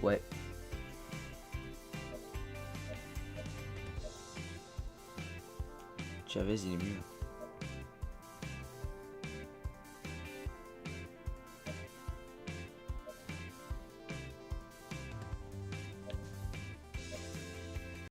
Ouais. Chavez il est mieux.